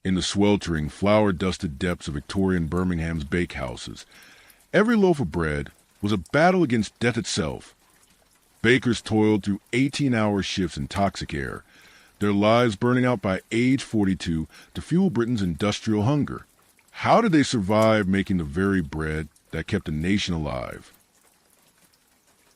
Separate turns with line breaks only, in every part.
In the sweltering, flour-dusted depths of Victorian Birmingham's bakehouses, every loaf of bread was a battle against death itself. Bakers toiled through 18-hour shifts in toxic air, their lives burning out by age 42 to fuel Britain's industrial hunger. How did they survive making the very bread that kept a nation alive?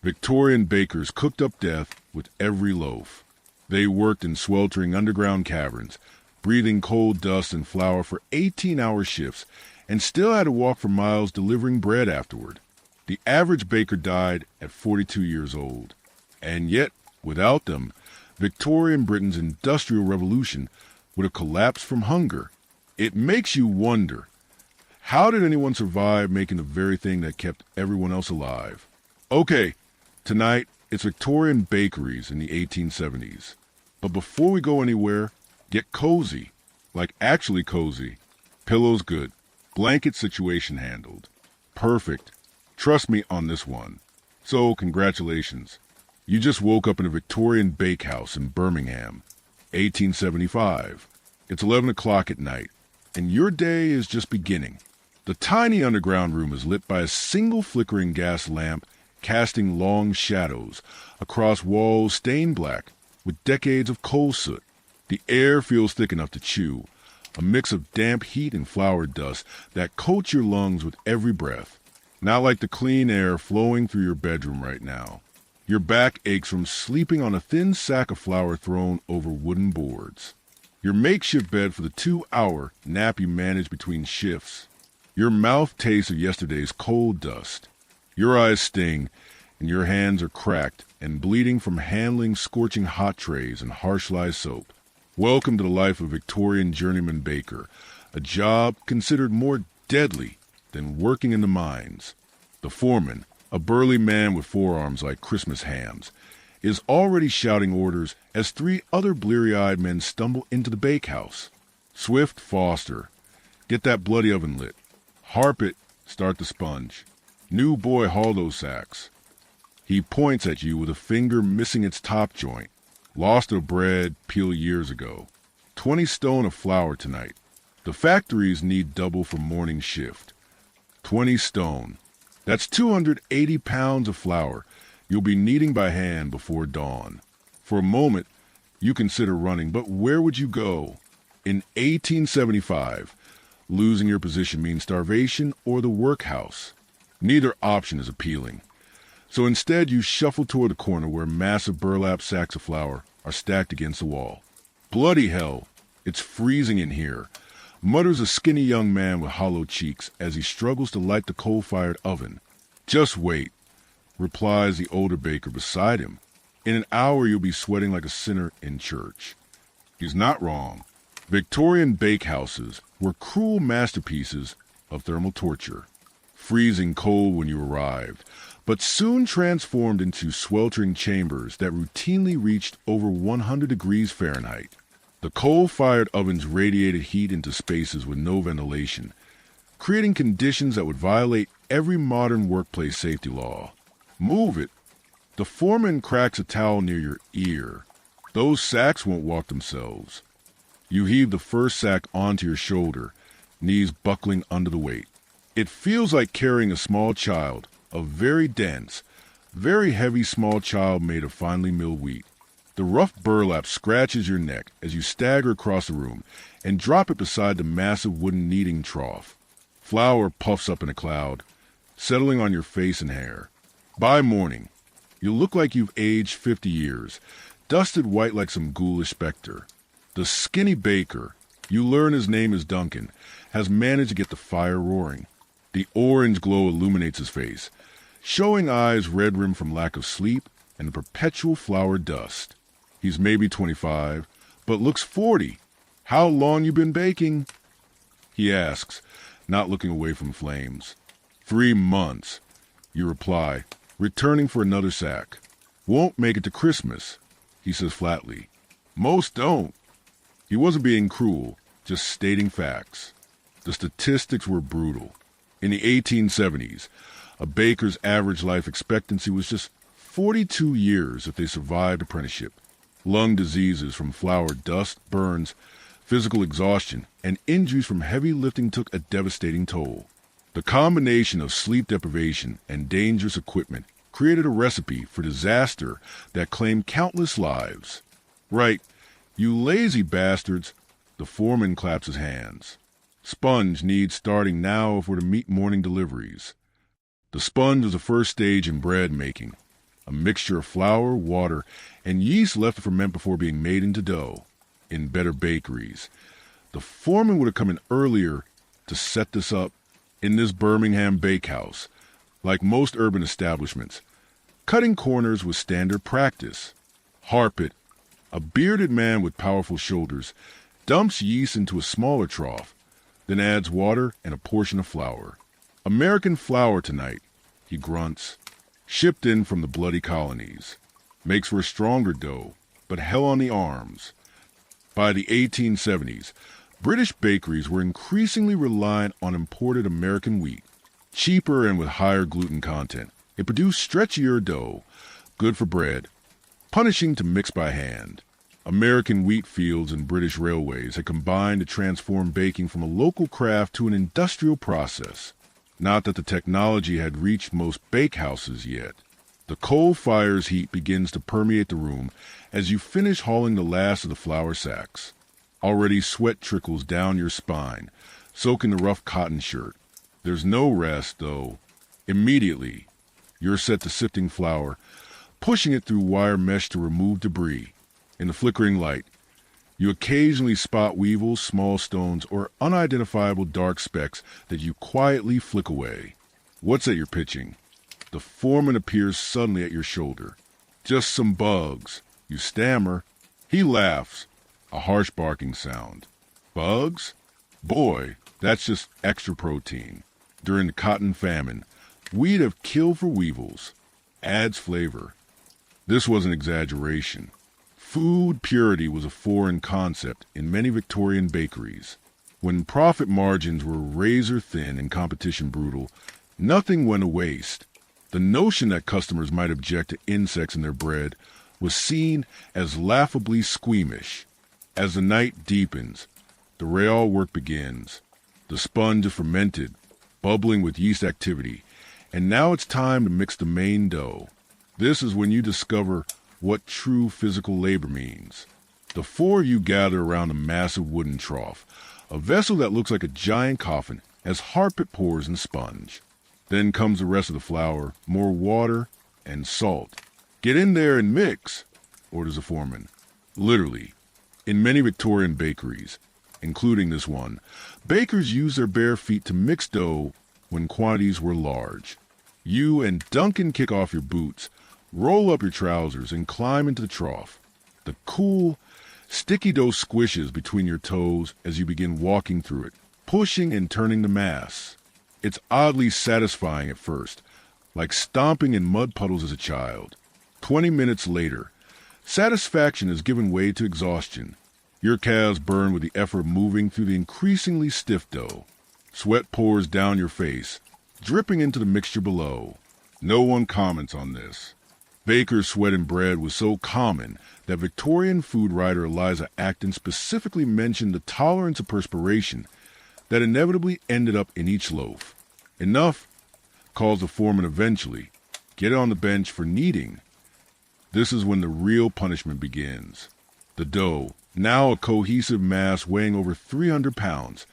Victorian bakers cooked up death with every loaf. They worked in sweltering underground caverns, breathing coal dust and flour for 18-hour shifts, and still had to walk for miles delivering bread afterward. The average baker died at 42 years old. And yet, without them, Victorian Britain's industrial revolution would have collapsed from hunger. It makes you wonder, how did anyone survive making the very thing that kept everyone else alive? Okay, tonight it's Victorian bakeries in the 1870s. But before we go anywhere, get cozy. Like actually cozy. Pillows good. Blanket situation handled. Perfect. Trust me on this one. So, congratulations. You just woke up in a Victorian bakehouse in Birmingham, 1875. It's 11 o'clock at night, and your day is just beginning. The tiny underground room is lit by a single flickering gas lamp casting long shadows across walls stained black with decades of coal soot. The air feels thick enough to chew, a mix of damp heat and flour dust that coats your lungs with every breath. Not like the clean air flowing through your bedroom right now. Your back aches from sleeping on a thin sack of flour thrown over wooden boards. Your makeshift bed for the 2-hour nap you manage between shifts. Your mouth tastes of yesterday's coal dust. Your eyes sting, and your hands are cracked and bleeding from handling scorching hot trays and harsh lye soap. Welcome to the life of a Victorian journeyman baker, a job considered more deadly than working in the mines. The foreman, a burly man with forearms like Christmas hams, is already shouting orders as 3 other bleary-eyed men stumble into the bakehouse. Swift, Foster, get that bloody oven lit. Harpet, start the sponge. New boy, haul those sacks. He points at you with a finger missing its top joint. Lost of bread peeled years ago. 20 stone of flour tonight. The factories need double for morning shift. 20 stone. That's 280 pounds of flour you'll be kneading by hand before dawn. For a moment, you consider running, but where would you go? In 1875, losing your position means starvation or the workhouse. Neither option is appealing. So instead, you shuffle toward the corner where massive burlap sacks of flour are stacked against the wall. Bloody hell, it's freezing in here, mutters a skinny young man with hollow cheeks as he struggles to light the coal-fired oven. Just wait, replies the older baker beside him. In an hour you'll be sweating like a sinner in church. He's not wrong. Victorian bakehouses were cruel masterpieces of thermal torture. Freezing cold when you arrived, but soon transformed into sweltering chambers that routinely reached over 100 degrees Fahrenheit. The coal-fired ovens radiated heat into spaces with no ventilation, creating conditions that would violate every modern workplace safety law. Move it. The foreman cracks a towel near your ear. Those sacks won't walk themselves. You heave the first sack onto your shoulder, knees buckling under the weight. It feels like carrying a small child, a very dense, very heavy small child made of finely milled wheat. The rough burlap scratches your neck as you stagger across the room and drop it beside the massive wooden kneading trough. Flour puffs up in a cloud, settling on your face and hair. By morning, you look like you've aged 50 years, dusted white like some ghoulish specter. The skinny baker, you learn his name is Duncan, has managed to get the fire roaring. The orange glow illuminates his face, showing eyes red-rimmed from lack of sleep and the perpetual flour dust. He's maybe 25, but looks 40. How long you been baking? He asks, not looking away from flames. 3 months, you reply, returning for another sack. Won't make it to Christmas, he says flatly. Most don't. He wasn't being cruel, just stating facts. The statistics were brutal. In the 1870s, a baker's average life expectancy was just 42 years if they survived apprenticeship. Lung diseases from flour dust, burns, Physical exhaustion and injuries from heavy lifting took a devastating toll. The combination of sleep deprivation and dangerous equipment created a recipe for disaster that claimed countless lives. Right, you lazy bastards, the foreman claps his hands. Sponge needs starting now if we're to meet morning deliveries. The sponge was the first stage in bread making, a mixture of flour, water, and yeast left to ferment before being made into dough. In better bakeries, the foreman would have come in earlier to set this up. In this Birmingham bakehouse, like most urban establishments, cutting corners was standard practice. Harpet, a bearded man with powerful shoulders, dumps yeast into a smaller trough, then adds water and a portion of flour. American flour tonight, he grunts, shipped in from the bloody colonies. Makes for a stronger dough, but hell on the arms. By the 1870s, British bakeries were increasingly reliant on imported American wheat. Cheaper and with higher gluten content, it produced stretchier dough, good for bread, punishing to mix by hand. American wheat fields and British railways had combined to transform baking from a local craft to an industrial process. Not that the technology had reached most bakehouses yet. The coal fire's heat begins to permeate the room as you finish hauling the last of the flour sacks. Already sweat trickles down your spine, soaking the rough cotton shirt. There's no rest, though. Immediately, you're set to sifting flour, pushing it through wire mesh to remove debris. In the flickering light, you occasionally spot weevils, small stones, or unidentifiable dark specks that you quietly flick away. What's that you're pitching? The foreman appears suddenly at your shoulder. Just some bugs. You stammer. He laughs. A harsh barking sound. Bugs? Boy, that's just extra protein. During the cotton famine, we'd have killed for weevils. Adds flavor. This was an exaggeration. Food purity was a foreign concept in many Victorian bakeries. When profit margins were razor thin and competition brutal, nothing went to waste. The notion that customers might object to insects in their bread was seen as laughably squeamish. As the night deepens, the real work begins. The sponge is fermented, bubbling with yeast activity, and now it's time to mix the main dough. This is when you discover what true physical labor means. The four of you gather around a massive wooden trough, a vessel that looks like a giant coffin as Harpet pours in sponge. Then comes the rest of the flour, more water, and salt. Get in there and mix, orders the foreman. Literally. In many Victorian bakeries, including this one, bakers used their bare feet to mix dough when quantities were large. You and Duncan kick off your boots, roll up your trousers, and climb into the trough. The cool, sticky dough squishes between your toes as you begin walking through it, pushing and turning the mass. It's oddly satisfying at first, like stomping in mud puddles as a child. 20 minutes later, satisfaction has given way to exhaustion. Your calves burn with the effort of moving through the increasingly stiff dough. Sweat pours down your face, dripping into the mixture below. No one comments on this. Baker's sweat in bread was so common that Victorian food writer Eliza Acton specifically mentioned the tolerance of perspiration that inevitably ended up in each loaf. Enough, calls the foreman eventually. Get on the bench for kneading. This is when the real punishment begins. The dough, now a cohesive mass weighing over 300 pounds,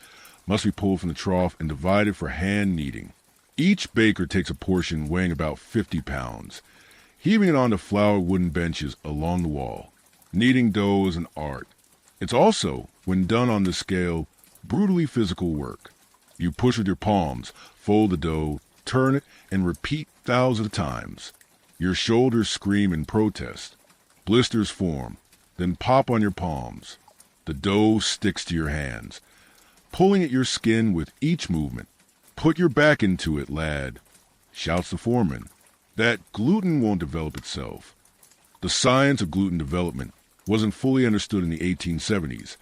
must be pulled from the trough and divided for hand kneading. Each baker takes a portion weighing about 50 pounds, heaving it onto flour wooden benches along the wall. Kneading dough is an art. It's also, when done on this scale, brutally physical work. You push with your palms, fold the dough, turn it, and repeat thousands of times. Your shoulders scream in protest. Blisters form, then pop on your palms. The dough sticks to your hands, pulling at your skin with each movement. Put your back into it, lad, shouts the foreman. That gluten won't develop itself. The science of gluten development wasn't fully understood in the 1870s,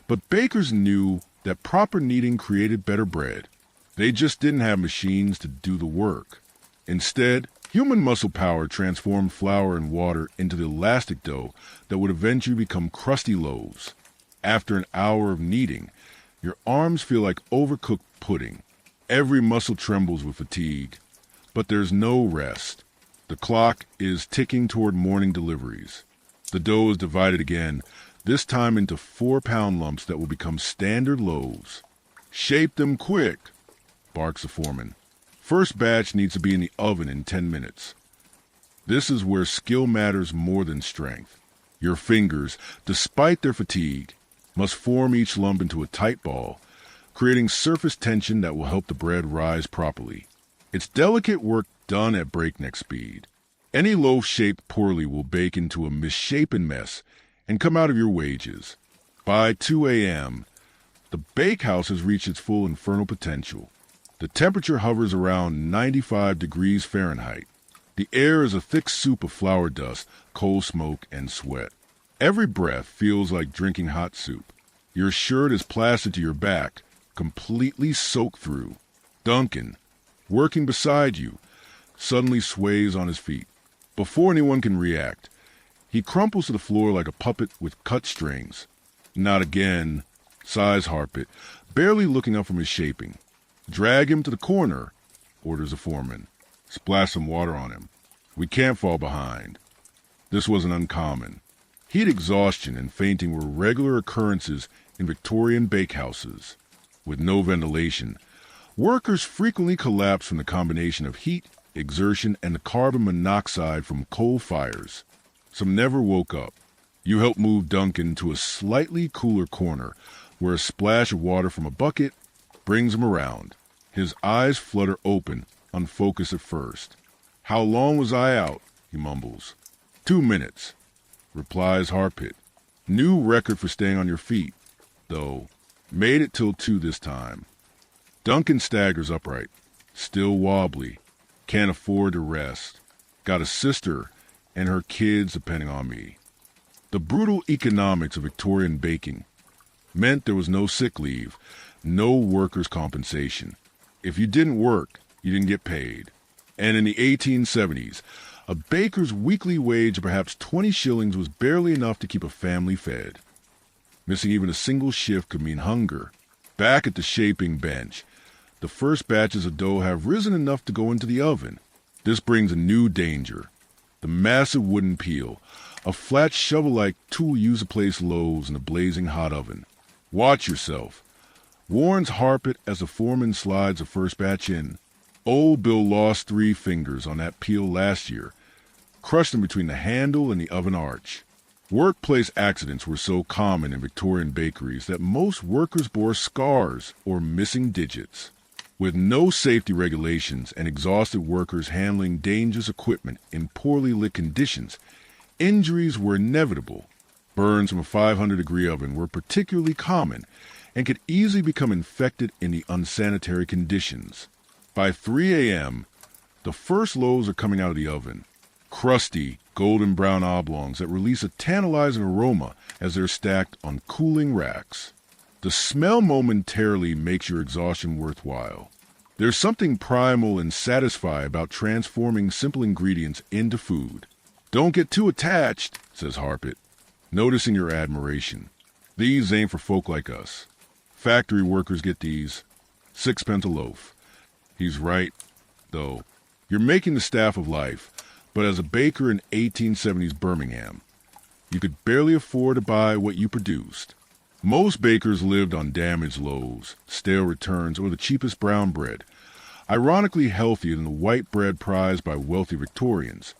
but bakers knew that proper kneading created better bread. They just didn't have machines to do the work. Instead, human muscle power transformed flour and water into the elastic dough that would eventually become crusty loaves. After an hour of kneading, your arms feel like overcooked pudding. Every muscle trembles with fatigue. But there's no rest. The clock is ticking toward morning deliveries. The dough is divided again, this time into 4-pound lumps that will become standard loaves. "Shape them quick," barks the foreman. First batch needs to be in the oven in 10 minutes. This is where skill matters more than strength. Your fingers, despite their fatigue, must form each lump into a tight ball, creating surface tension that will help the bread rise properly. It's delicate work done at breakneck speed. Any loaf shaped poorly will bake into a misshapen mess and come out of your wages. By 2 a.m., the bakehouse has reached its full infernal potential. The temperature hovers around 95 degrees Fahrenheit. The air is a thick soup of flour dust, coal smoke, and sweat. Every breath feels like drinking hot soup. Your shirt is plastered to your back, completely soaked through. Duncan, working beside you, suddenly sways on his feet. Before anyone can react, he crumples to the floor like a puppet with cut strings. "Not again," sighs Harpet, barely looking up from his shaping. "Drag him to the corner," orders the foreman. "Splash some water on him. We can't fall behind." This wasn't uncommon. Heat exhaustion and fainting were regular occurrences in Victorian bakehouses. With no ventilation, workers frequently collapsed from the combination of heat, exertion, and the carbon monoxide from coal fires. Some never woke up. You help move Duncan to a slightly cooler corner, where a splash of water from a bucket brings him around. His eyes flutter open, unfocused at first. "How long was I out?" he mumbles. 2 minutes, replies Harpit. New record for staying on your feet, though. Made it till 2 this time. Duncan staggers upright, still wobbly. Can't afford to rest. Got a sister and her kids depending on me. The brutal economics of Victorian baking meant there was no sick leave, no workers' compensation. If you didn't work, you didn't get paid. And in the 1870s, a baker's weekly wage of perhaps 20 shillings was barely enough to keep a family fed. Missing even a single shift could mean hunger. Back at the shaping bench, the first batches of dough have risen enough to go into the oven. This brings a new danger. The massive wooden peel, a flat shovel-like tool used to place loaves in a blazing hot oven. "Watch yourself," warns Harpet as the foreman slides the first batch in. Old Bill lost 3 fingers on that peel last year, crushed them between the handle and the oven arch. Workplace accidents were so common in Victorian bakeries that most workers bore scars or missing digits. With no safety regulations and exhausted workers handling dangerous equipment in poorly lit conditions, injuries were inevitable. Burns from a 500-degree oven were particularly common and could easily become infected in the unsanitary conditions. By 3 a.m., the first loaves are coming out of the oven. Crusty, golden brown oblongs that release a tantalizing aroma as they're stacked on cooling racks. The smell momentarily makes your exhaustion worthwhile. There's something primal and satisfying about transforming simple ingredients into food. "Don't get too attached," says Harpet, noticing your admiration. "These ain't for folk like us. Factory workers get these. 6 pence a loaf." He's right, though. You're making the staff of life, but as a baker in 1870s Birmingham, you could barely afford to buy what you produced. Most bakers lived on damaged loaves, stale returns, or the cheapest brown bread, ironically healthier than the white bread prized by wealthy Victorians,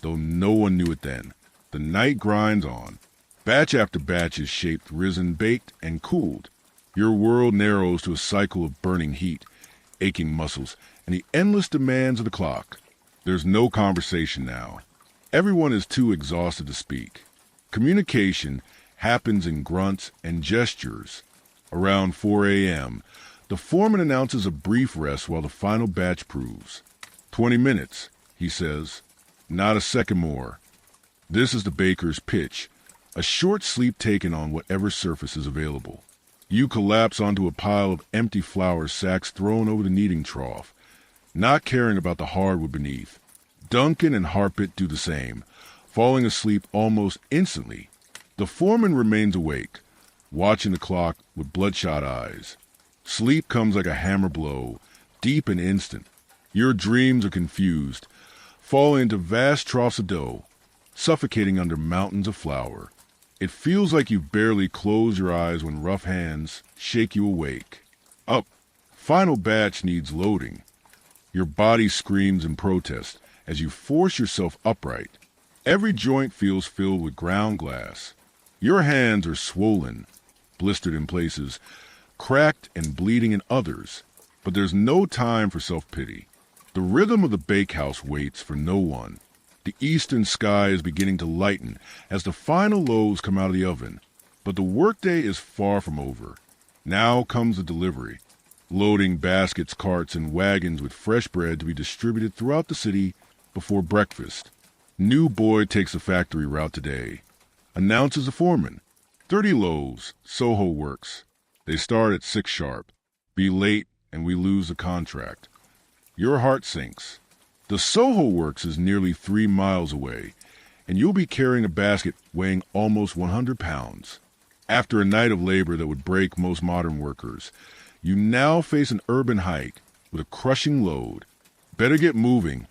though no one knew it then. The night grinds on. Batch after batch is shaped, risen, baked, and cooled. Your world narrows to a cycle of burning heat, aching muscles, and the endless demands of the clock. There's no conversation now. Everyone is too exhausted to speak. Communication happens in grunts and gestures. Around 4 a.m., the foreman announces a brief rest while the final batch proves. 20 minutes, he says. Not a second more. This is the baker's pitch, a short sleep taken on whatever surface is available. You collapse onto a pile of empty flour sacks thrown over the kneading trough, not caring about the hardwood beneath. Duncan and Harpet do the same, falling asleep almost instantly. The foreman remains awake, watching the clock with bloodshot eyes. Sleep comes like a hammer blow, deep and instant. Your dreams are confused, falling into vast troughs of dough, suffocating under mountains of flour. It feels like you've barely closed your eyes when rough hands shake you awake. Up, final batch needs loading. Your body screams in protest as you force yourself upright. Every joint feels filled with ground glass. Your hands are swollen, blistered in places, cracked and bleeding in others. But there's no time for self-pity. The rhythm of the bakehouse waits for no one. The eastern sky is beginning to lighten as the final loaves come out of the oven. But the workday is far from over. Now comes the delivery, loading baskets, carts, and wagons with fresh bread to be distributed throughout the city before breakfast. New boy takes the factory route today. Announces the foreman. 30 loaves, Soho Works. They start at 6 sharp. Be late and we lose the contract. Your heart sinks. The Soho Works is nearly 3 miles away, and you'll be carrying a basket weighing almost 100 pounds. After a night of labor that would break most modern workers, you now face an urban hike with a crushing load. Better get moving,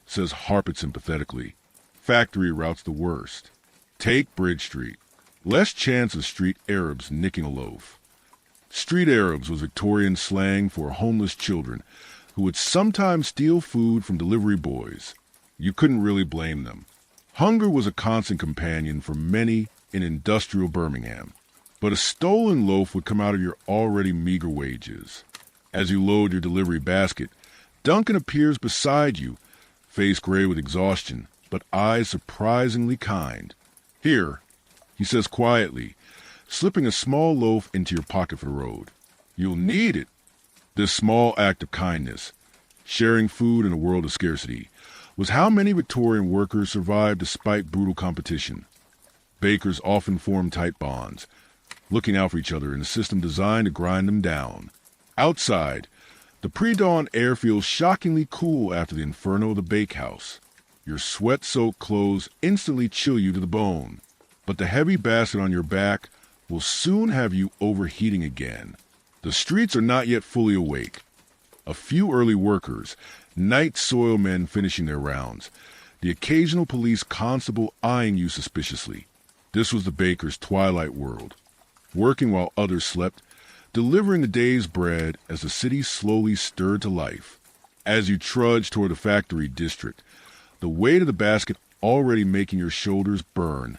says Harpett sympathetically. Factory route's the worst. Take Bridge Street. Less chance of street Arabs nicking a loaf. Street Arabs was Victorian slang for homeless children who would sometimes steal food from delivery boys. You couldn't really blame them. Hunger was a constant companion for many in industrial Birmingham, but a stolen loaf would come out of your already meager wages. As you load your delivery basket, Duncan appears beside you, face gray with exhaustion, but eyes surprisingly kind. Here, he says quietly, slipping a small loaf into your pocket for the road. You'll need it. This small act of kindness, sharing food in a world of scarcity, was how many Victorian workers survived despite brutal competition. Bakers often formed tight bonds, looking out for each other in a system designed to grind them down. Outside, the pre-dawn air feels shockingly cool after the inferno of the bakehouse. Your sweat-soaked clothes instantly chill you to the bone, but the heavy basket on your back will soon have you overheating again. The streets are not yet fully awake. A few early workers, night soil men finishing their rounds, the occasional police constable eyeing you suspiciously. This was the baker's twilight world, working while others slept, delivering the day's bread as the city slowly stirred to life. As you trudge toward the factory district, the weight of the basket already making your shoulders burn,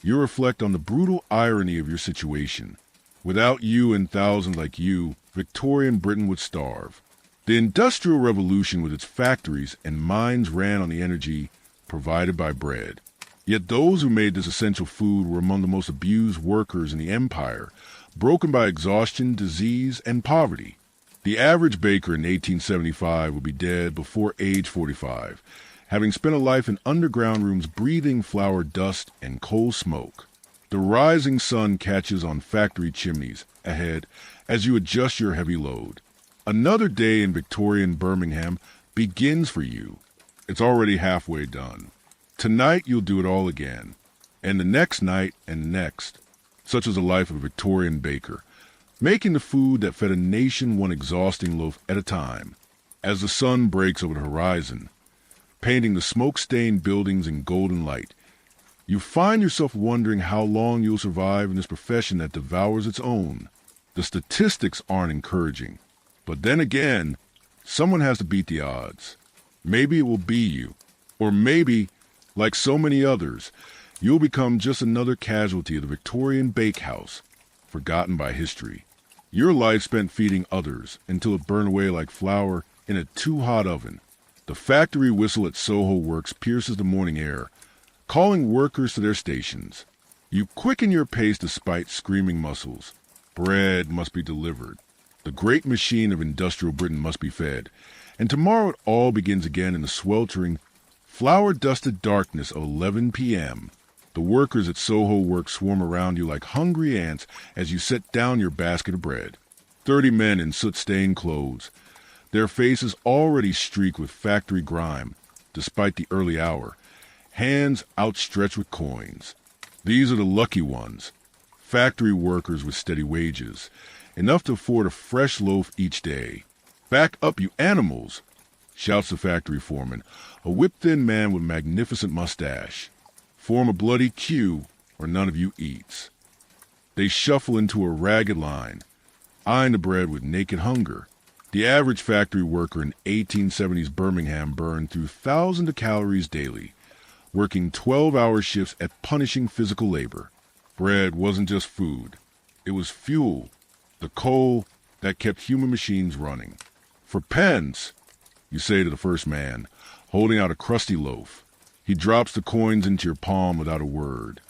you reflect on the brutal irony of your situation. Without you and thousands like you, Victorian Britain would starve. The Industrial Revolution with its factories and mines ran on the energy provided by bread. Yet those who made this essential food were among the most abused workers in the empire, broken by exhaustion, disease, and poverty. The average baker in 1875 would be dead before age 45, having spent a life in underground rooms breathing flour dust and coal smoke. The rising sun catches on factory chimneys ahead as you adjust your heavy load. Another day in Victorian Birmingham begins for you. It's already halfway done. Tonight you'll do it all again, and the next night and next. Such was the life of a Victorian baker, making the food that fed a nation one exhausting loaf at a time. As the sun breaks over the horizon, painting the smoke-stained buildings in golden light, you find yourself wondering how long you'll survive in this profession that devours its own. The statistics aren't encouraging. But then again, someone has to beat the odds. Maybe it will be you. Or maybe, like so many others, you'll become just another casualty of the Victorian bakehouse, forgotten by history. Your life spent feeding others until it burned away like flour in a too-hot oven. The factory whistle at Soho Works pierces the morning air, calling workers to their stations. You quicken your pace despite screaming muscles. Bread must be delivered. The great machine of industrial Britain must be fed. And tomorrow it all begins again in the sweltering, flour-dusted darkness of 11 p.m. The workers at Soho Works swarm around you like hungry ants as you set down your basket of bread. 30 men in soot-stained clothes, their faces already streaked with factory grime, despite the early hour, hands outstretched with coins. These are the lucky ones, Factory workers with steady wages, enough to afford a fresh loaf each day. "Back up, you animals!" shouts the factory foreman, a whip-thin man with magnificent mustache. "Form a bloody queue, or none of you eats." They shuffle into a ragged line, eyeing the bread with naked hunger. The average factory worker in 1870s Birmingham burned through thousands of calories daily, working 12-hour shifts at punishing physical labor. Bread wasn't just food. It was fuel, the coal that kept human machines running. "For pence," you say to the first man, holding out a crusty loaf. He drops the coins into your palm without a word,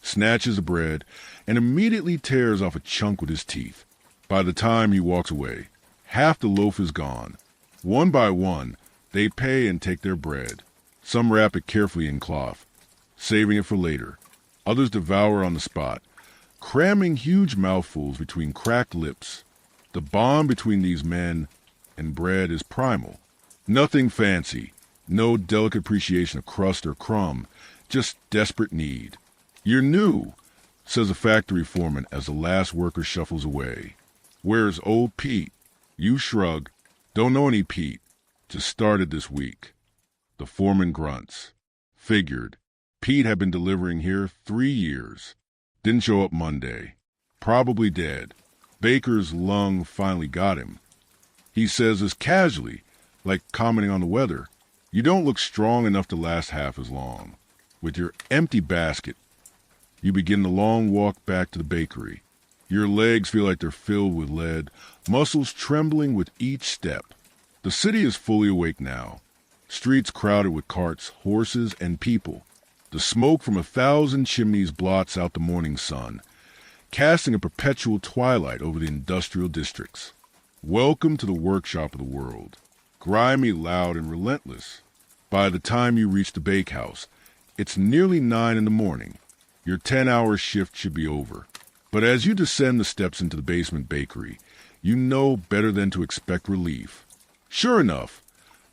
snatches the bread, and immediately tears off a chunk with his teeth. By the time he walks away, half the loaf is gone. One by one, they pay and take their bread. Some wrap it carefully in cloth, saving it for later. Others devour on the spot, cramming huge mouthfuls between cracked lips. The bond between these men and bread is primal. Nothing fancy, no delicate appreciation of crust or crumb, just desperate need. "You're new," says a factory foreman as the last worker shuffles away. "Where's old Pete?" You shrug. "Don't know any Pete. Just started this week." The foreman grunts. Figured. Pete had been delivering here 3 years. Didn't show up Monday. Probably dead. Baker's lung finally got him. He says this casually, like commenting on the weather. "You don't look strong enough to last half as long." With your empty basket, you begin the long walk back to the bakery. Your legs feel like they're filled with lead, muscles trembling with each step. The city is fully awake now. Streets crowded with carts, horses, and people. The smoke from 1,000 chimneys blots out the morning sun, casting a perpetual twilight over the industrial districts. Welcome to the workshop of the world. Grimy, loud, and relentless. By the time you reach the bakehouse, it's nearly 9 in the morning. Your 10-hour shift should be over. But as you descend the steps into the basement bakery, you know better than to expect relief. Sure enough,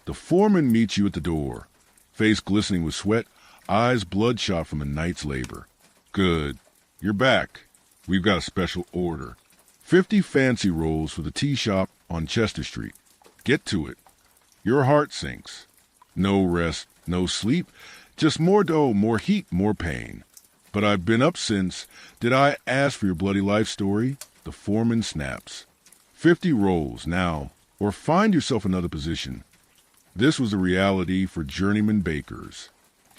the foreman meets you at the door, face glistening with sweat, eyes bloodshot from a night's labor. "Good. You're back. We've got a special order. 50 fancy rolls for the tea shop on Chester Street. Get to it." Your heart sinks. No rest, no sleep, just more dough, more heat, more pain. "But I've been up since. Did I ask for your bloody life story?" The foreman snaps. 50 rolls now, or find yourself another position. This was the reality for journeyman bakers.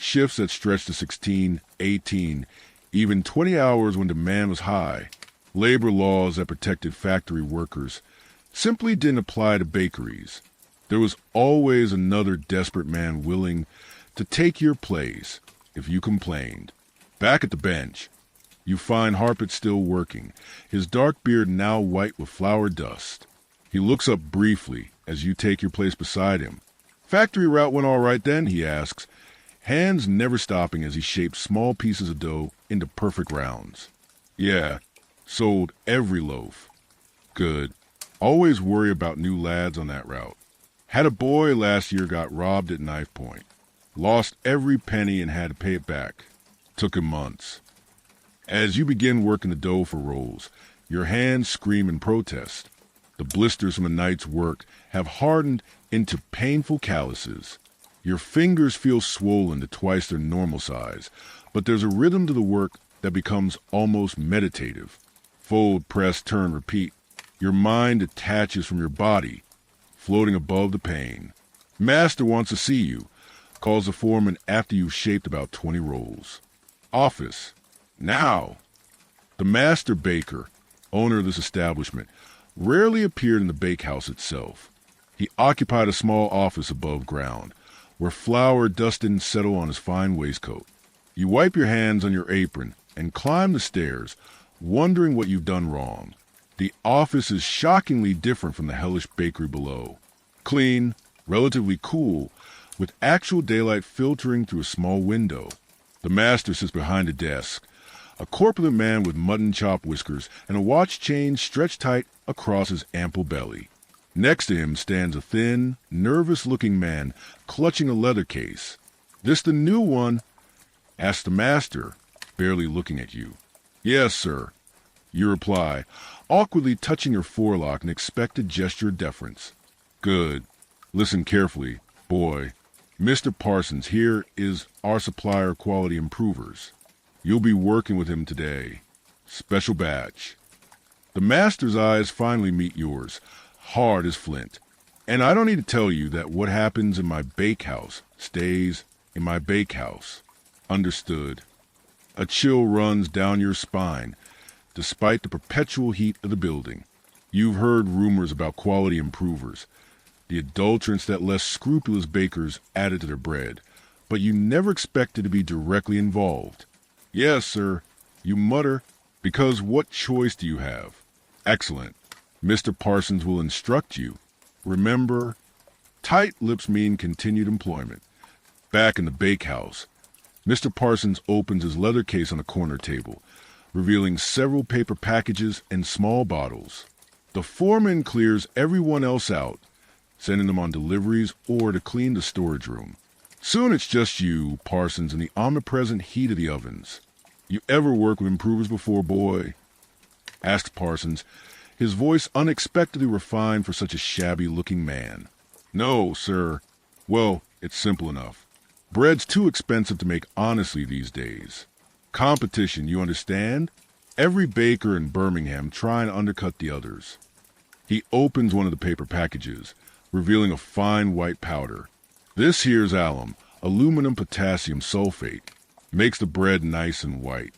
Shifts that stretched to 16, 18, even 20 hours when demand was high. Labor laws that protected factory workers simply didn't apply to bakeries. There was always another desperate man willing to take your place if you complained. Back at the bench, you find Harpett still working, his dark beard now white with flour dust. He looks up briefly as you take your place beside him. "Factory route went all right then?" he asks, hands never stopping as he shapes small pieces of dough into perfect rounds. "Yeah, sold every loaf." "Good. Always worry about new lads on that route. Had a boy last year got robbed at knife point. Lost every penny and had to pay it back. Took him months." As you begin working the dough for rolls, your hands scream in protest. The blisters from a night's work have hardened into painful calluses. Your fingers feel swollen to twice their normal size, but there's a rhythm to the work that becomes almost meditative. Fold, press, turn, repeat. Your mind detaches from your body, floating above the pain. "Master wants to see you," calls the foreman after you've shaped about 20 rolls. "Office. Now." The master baker, owner of this establishment, rarely appeared in the bakehouse itself. He occupied a small office above ground, where flour dust didn't settle on his fine waistcoat. You wipe your hands on your apron and climb the stairs, wondering what you've done wrong. The office is shockingly different from the hellish bakery below. Clean, relatively cool, with actual daylight filtering through a small window. The master sits behind a desk, a corpulent man with mutton chop whiskers and a watch chain stretched tight across his ample belly. Next to him stands a thin, nervous-looking man clutching a leather case. "This the new one?" asks the master, barely looking at you. "Yes, sir. You reply, awkwardly touching your forelock in expected gesture of deference. Good. Listen carefully, boy. Mr. Parsons here is our supplier of quality improvers. You'll be working with him today. Special batch. The master's eyes finally meet yours, hard as flint. And I don't need to tell you that what happens in my bakehouse stays in my bakehouse. Understood. A chill runs down your spine, despite the perpetual heat of the building. You've heard rumors about quality improvers, the adulterants that less scrupulous bakers added to their bread, but you never expected to be directly involved. Yes, sir, you mutter, because what choice do you have? Excellent. Mr. Parsons will instruct you. Remember, tight lips mean continued employment. Back in the bakehouse, Mr. Parsons opens his leather case on a corner table, revealing several paper packages and small bottles. The foreman clears everyone else out, sending them on deliveries or to clean the storage room. Soon it's just you, Parsons, in the omnipresent heat of the ovens. You ever worked with improvers before, boy? Asked Parsons, his voice unexpectedly refined for such a shabby-looking man. No, sir. Well, it's simple enough. Bread's too expensive to make honestly these days. Competition, you understand? Every baker in Birmingham trying to undercut the others. He opens one of the paper packages, revealing a fine white powder. This here's alum, aluminum potassium sulfate. Makes the bread nice and white.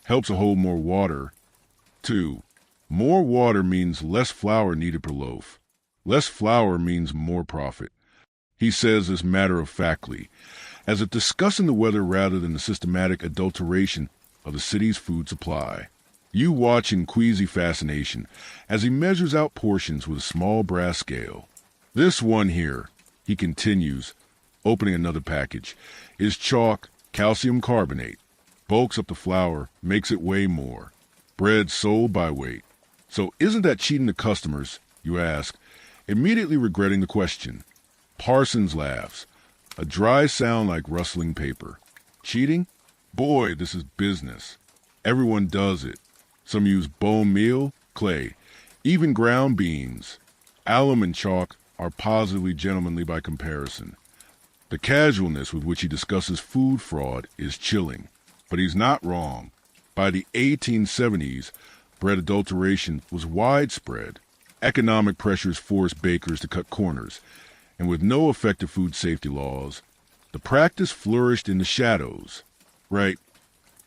Helps it hold more water, too. More water means less flour needed per loaf. Less flour means more profit. He says this matter-of-factly, as if discussing the weather rather than the systematic adulteration of the city's food supply. You watch in queasy fascination as he measures out portions with a small brass scale. This one here, he continues, opening another package, is chalk, calcium carbonate. Bulks up the flour, makes it weigh more. Bread sold by weight. So isn't that cheating the customers, you ask, immediately regretting the question. Parsons laughs, a dry sound like rustling paper. Cheating? Boy, this is business. Everyone does it. Some use bone meal, clay, even ground beans. Alum and chalk are positively gentlemanly by comparison. The casualness with which he discusses food fraud is chilling. But he's not wrong. By the 1870s, bread adulteration was widespread. Economic pressures forced bakers to cut corners, and with no effective food safety laws, the practice flourished in the shadows. Right,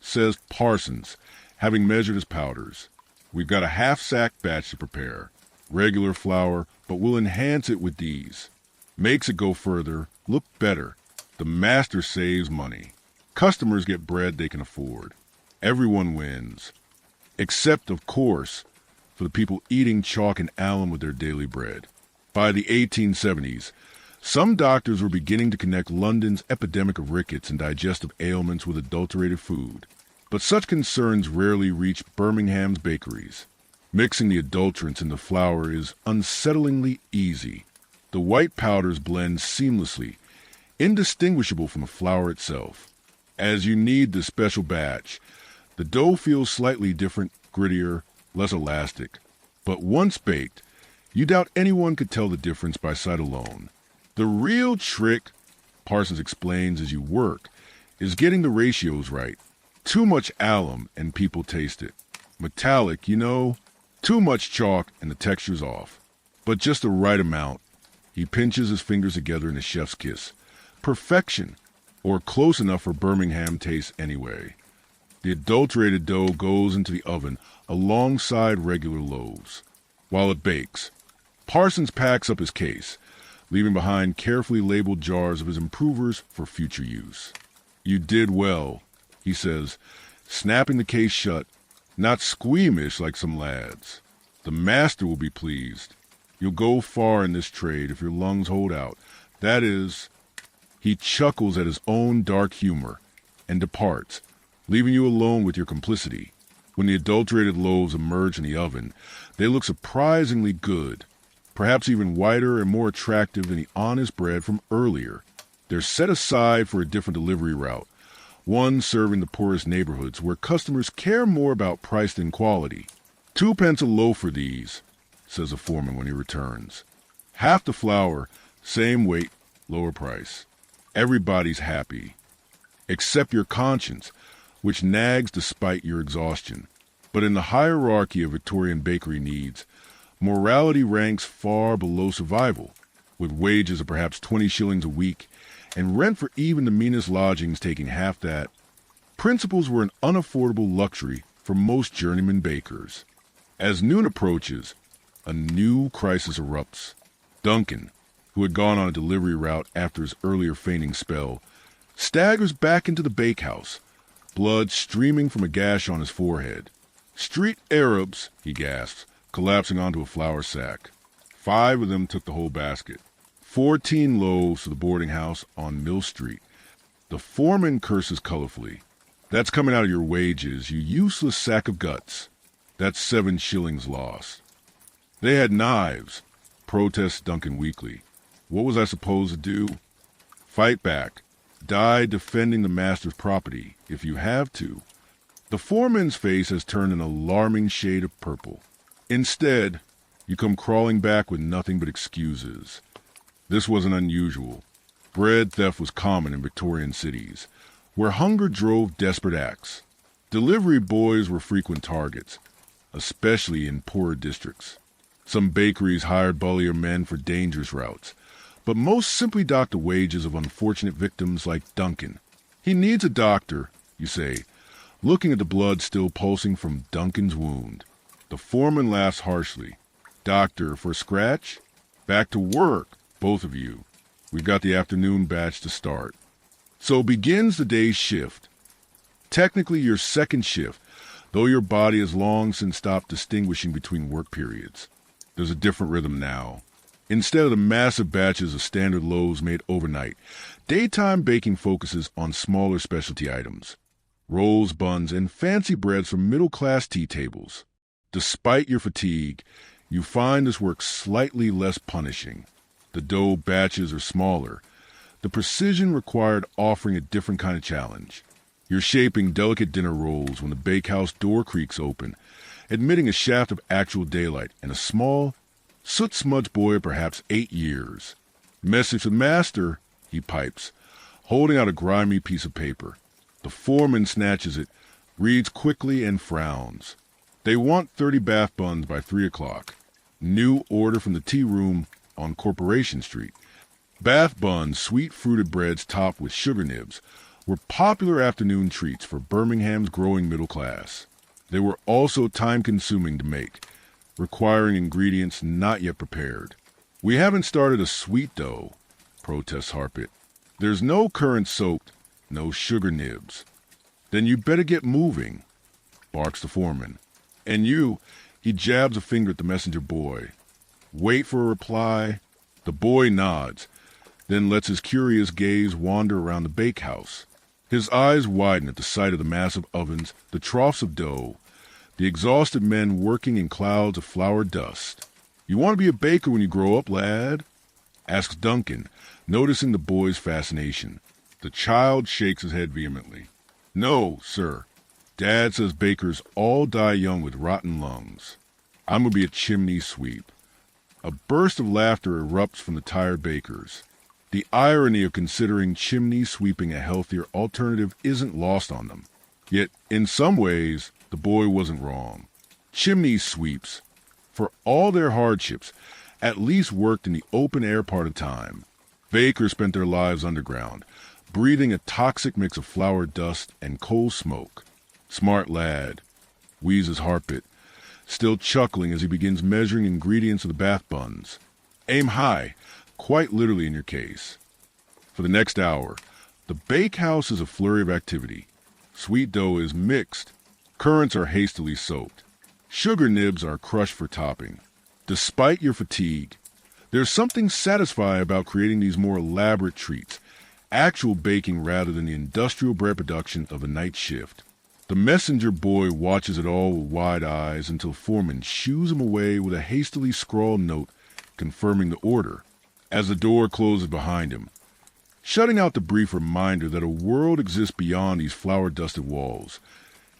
says Parsons, having measured his powders. We've got a half-sack batch to prepare. Regular flour, but we'll enhance it with these. Makes it go further, look better. The master saves money. Customers get bread they can afford. Everyone wins. Except, of course, for the people eating chalk and alum with their daily bread. By the 1870s, some doctors were beginning to connect London's epidemic of rickets and digestive ailments with adulterated food. But such concerns rarely reach Birmingham's bakeries. Mixing the adulterants in the flour is unsettlingly easy. The white powders blend seamlessly, indistinguishable from the flour itself. As you knead the special batch, the dough feels slightly different, grittier, less elastic. But once baked, you doubt anyone could tell the difference by sight alone. The real trick, Parsons explains as you work, is getting the ratios right. Too much alum and people taste it. Metallic, you know. Too much chalk and the texture's off. But just the right amount. He pinches his fingers together in a chef's kiss. Perfection, or close enough for Birmingham taste anyway. The adulterated dough goes into the oven alongside regular loaves. While it bakes, Parsons packs up his case, leaving behind carefully labeled jars of his improvers for future use. You did well, he says, snapping the case shut, not squeamish like some lads. The master will be pleased. You'll go far in this trade if your lungs hold out. That is, he chuckles at his own dark humor and departs, leaving you alone with your complicity. When the adulterated loaves emerge in the oven, they look surprisingly good, perhaps even whiter and more attractive than the honest bread from earlier. They're set aside for a different delivery route, one serving the poorest neighborhoods where customers care more about price than quality. 2 pence a loaf for these, says the foreman when he returns. Half the flour, same weight, lower price. Everybody's happy. Except your conscience, which nags despite your exhaustion. But in the hierarchy of Victorian bakery needs, morality ranks far below survival, with wages of perhaps 20 shillings a week and rent for even the meanest lodgings taking half that. Principles were an unaffordable luxury for most journeyman bakers. As noon approaches, a new crisis erupts. Duncan, who had gone on a delivery route after his earlier fainting spell, staggers back into the bakehouse, blood streaming from a gash on his forehead. "Street Arabs," he gasps, collapsing onto a flour sack. 5 of them took the whole basket. 14 loaves to the boarding house on Mill Street. The foreman curses colorfully. "That's coming out of your wages, you useless sack of guts. That's 7 shillings lost." "They had knives," protests Duncan weakly. "What was I supposed to do?" "Fight back. Die defending the master's property, if you have to." The foreman's face has turned an alarming shade of purple. Instead, you come crawling back with nothing but excuses. This wasn't unusual. Bread theft was common in Victorian cities, where hunger drove desperate acts. Delivery boys were frequent targets, especially in poorer districts. Some bakeries hired bullier men for dangerous routes, but most simply docked the wages of unfortunate victims like Duncan. "He needs a doctor," you say, looking at the blood still pulsing from Duncan's wound. The foreman laughs harshly. "Doctor, for a scratch? Back to work, both of you. We've got the afternoon batch to start." So begins the day's shift. Technically your second shift, though your body has long since stopped distinguishing between work periods. There's a different rhythm now. Instead of the massive batches of standard loaves made overnight, daytime baking focuses on smaller specialty items. Rolls, buns, and fancy breads from middle-class tea tables. Despite your fatigue, you find this work slightly less punishing. The dough batches are smaller, the precision required offering a different kind of challenge. You're shaping delicate dinner rolls when the bakehouse door creaks open, admitting a shaft of actual daylight and a small, soot-smudged boy of perhaps 8 years. "Message to the master," he pipes, holding out a grimy piece of paper. The foreman snatches it, reads quickly, and frowns. "They want 30 bath buns by 3 o'clock. New order from the tea room on Corporation Street." Bath buns, sweet fruited breads topped with sugar nibs, were popular afternoon treats for Birmingham's growing middle class. They were also time-consuming to make, requiring ingredients not yet prepared. "We haven't started a sweet dough," protests Harpit. "There's no currant soaked, no sugar nibs." "Then you better get moving," barks the foreman. "And you," he jabs a finger at the messenger boy. "Wait for a reply." The boy nods, then lets his curious gaze wander around the bakehouse. His eyes widen at the sight of the massive ovens, the troughs of dough, the exhausted men working in clouds of flour dust. "You want to be a baker when you grow up, lad?" asks Duncan, noticing the boy's fascination. The child shakes his head vehemently. "No, sir. Dad says bakers all die young with rotten lungs. I'm going to be a chimney sweep." A burst of laughter erupts from the tired bakers. The irony of considering chimney sweeping a healthier alternative isn't lost on them. Yet, in some ways, the boy wasn't wrong. Chimney sweeps, for all their hardships, at least worked in the open-air part of time. Bakers spent their lives underground, breathing a toxic mix of flour dust and coal smoke. "Smart lad," wheezes Harpit, still chuckling as he begins measuring ingredients of the bath buns. "Aim high, quite literally in your case." For the next hour, the bakehouse is a flurry of activity. Sweet dough is mixed. Currants are hastily soaked. Sugar nibs are crushed for topping. Despite your fatigue, there's something satisfying about creating these more elaborate treats, actual baking rather than the industrial bread production of a night shift. The messenger boy watches it all with wide eyes until foreman shoos him away with a hastily scrawled note confirming the order, as the door closes behind him, shutting out the brief reminder that a world exists beyond these flour-dusted walls.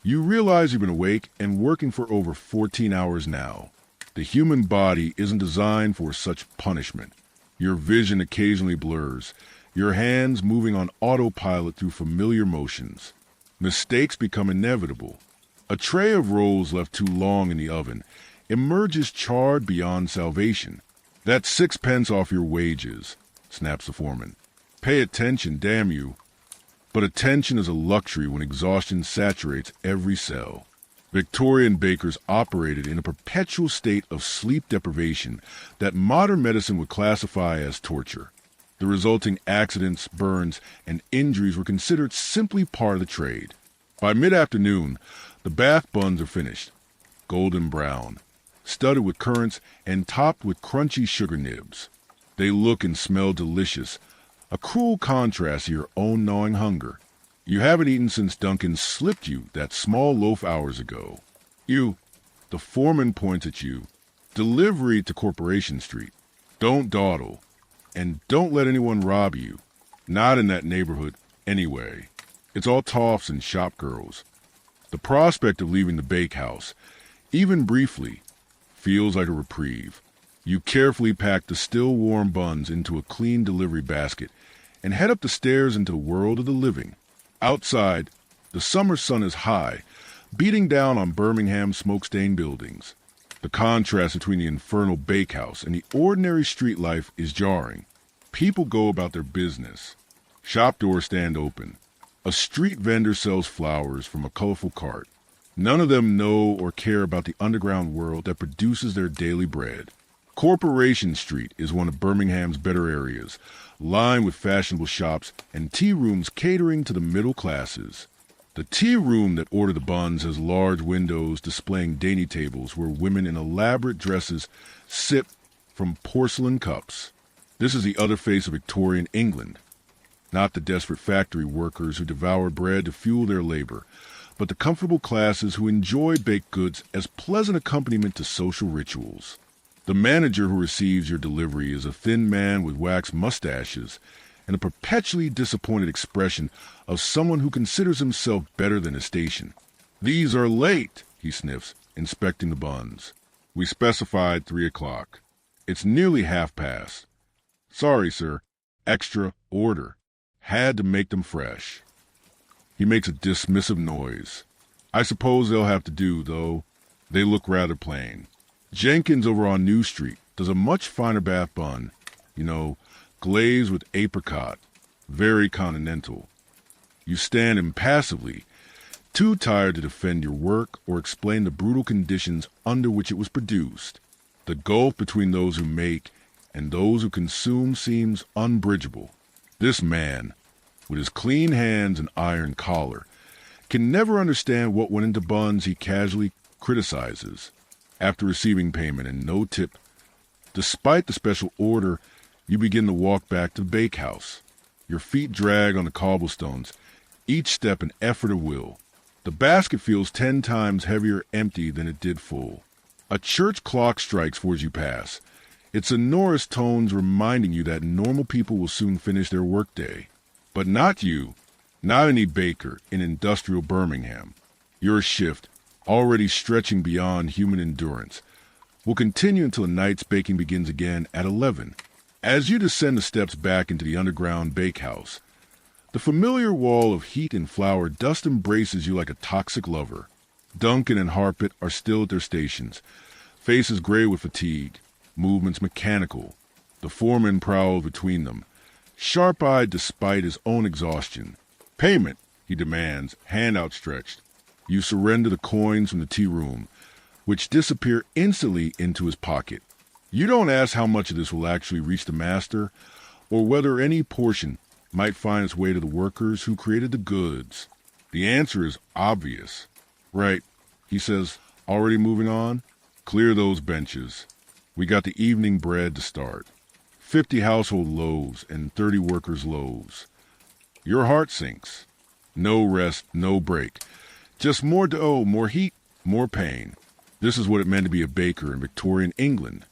You realize you've been awake and working for over 14 hours now. The human body isn't designed for such punishment. Your vision occasionally blurs, your hands moving on autopilot through familiar motions. Mistakes become inevitable. A tray of rolls left too long in the oven emerges charred beyond salvation. That's 6 pence off your wages, snaps the foreman. Pay attention, damn you. But attention is a luxury when exhaustion saturates every cell. Victorian bakers operated in a perpetual state of sleep deprivation that modern medicine would classify as torture. The resulting accidents, burns, and injuries were considered simply part of the trade. By mid-afternoon, the bath buns are finished, golden brown, studded with currants and topped with crunchy sugar nibs. They look and smell delicious, a cruel contrast to your own gnawing hunger. You haven't eaten since Duncan slipped you that small loaf hours ago. The foreman points at you. Delivery to Corporation Street. Don't dawdle. And don't let anyone rob you. Not in that neighborhood, anyway. It's all toffs and shop girls. The prospect of leaving the bakehouse, even briefly, feels like a reprieve. You carefully pack the still warm buns into a clean delivery basket and head up the stairs into the world of the living. Outside, the summer sun is high, beating down on Birmingham's smoke-stained buildings. The contrast between the infernal bakehouse and the ordinary street life is jarring. People go about their business. Shop doors stand open. A street vendor sells flowers from a colorful cart. None of them know or care about the underground world that produces their daily bread. Corporation Street is one of Birmingham's better areas, lined with fashionable shops and tea rooms catering to the middle classes. The tea room that ordered the buns has large windows displaying dainty tables where women in elaborate dresses sip from porcelain cups. This is the other face of Victorian England. Not the desperate factory workers who devour bread to fuel their labor, but the comfortable classes who enjoy baked goods as pleasant accompaniment to social rituals. The manager who receives your delivery is a thin man with waxed mustaches and a perpetually disappointed expression of someone who considers himself better than his station. "These are late," he sniffs, inspecting the buns. "We specified 3 o'clock. It's nearly 1:30. Sorry, sir. Extra order. Had to make them fresh." He makes a dismissive noise. "I suppose they'll have to do, though. They look rather plain. Jenkins over on New Street does a much finer bath bun, glazed with apricot, very continental." You stand impassively, too tired to defend your work or explain the brutal conditions under which it was produced. The gulf between those who make and those who consume seems unbridgeable. This man, with his clean hands and iron collar, can never understand what went into buns he casually criticizes. After receiving payment and no tip, despite the special order, you begin to walk back to the bakehouse. Your feet drag on the cobblestones, each step an effort of will. The basket feels 10 times heavier empty than it did full. A church clock strikes for as you pass, its sonorous tones reminding you that normal people will soon finish their workday. But not you, not any baker in industrial Birmingham. Your shift, already stretching beyond human endurance, will continue until the night's baking begins again at 11. As you descend the steps back into the underground bakehouse, the familiar wall of heat and flour dust embraces you like a toxic lover. Duncan and Harpet are still at their stations, faces gray with fatigue, movements mechanical. The foreman prowls between them, sharp-eyed despite his own exhaustion. "Payment," he demands, hand outstretched. You surrender the coins from the tea room, which disappear instantly into his pocket. You don't ask how much of this will actually reach the master, or whether any portion might find its way to the workers who created the goods. The answer is obvious. "Right," he says, already moving on. "Clear those benches. We got the evening bread to start. 50 household loaves and 30 workers' loaves." Your heart sinks. No rest, no break. Just more dough, more heat, more pain. This is what it meant to be a baker in Victorian England.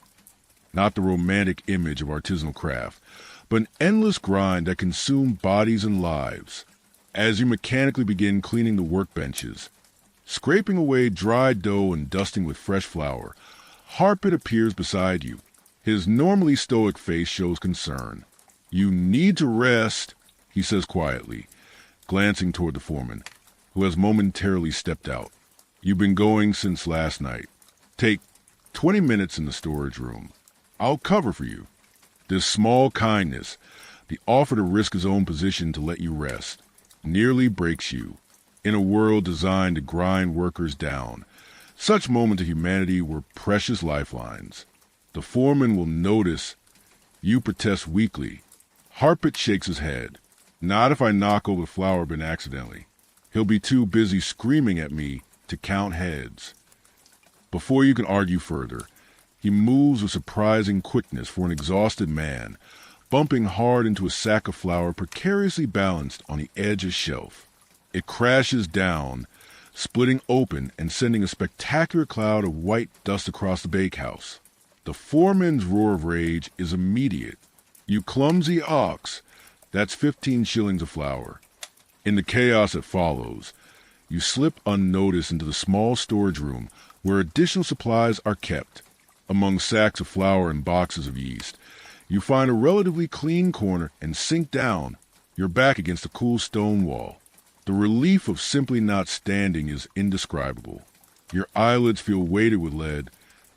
Not the romantic image of artisanal craft, but an endless grind that consumed bodies and lives. As you mechanically begin cleaning the workbenches, Scraping away dry dough and dusting with fresh flour, Harpet appears beside you. His normally stoic face shows concern. "You need to rest," he says quietly, glancing toward the foreman, who has momentarily stepped out. "You've been going since last night. Take 20 minutes in the storage room. I'll cover for you." This small kindness, the offer to risk his own position to let you rest, nearly breaks you. In a world designed to grind workers down, such moments of humanity were precious lifelines. The foreman will notice you protest weakly. Harpet shakes his head. "Not if I knock over the flour bin accidentally. He'll be too busy screaming at me to count heads." Before you can argue further, he moves with surprising quickness for an exhausted man, bumping hard into a sack of flour precariously balanced on the edge of a shelf. It crashes down, splitting open and sending a spectacular cloud of white dust across the bakehouse. The foreman's roar of rage is immediate. "You clumsy ox! That's 15 shillings of flour." In the chaos that follows, you slip unnoticed into the small storage room where additional supplies are kept. Among sacks of flour and boxes of yeast, you find a relatively clean corner and sink down, your back against a cool stone wall. The relief of simply not standing is indescribable. Your eyelids feel weighted with lead,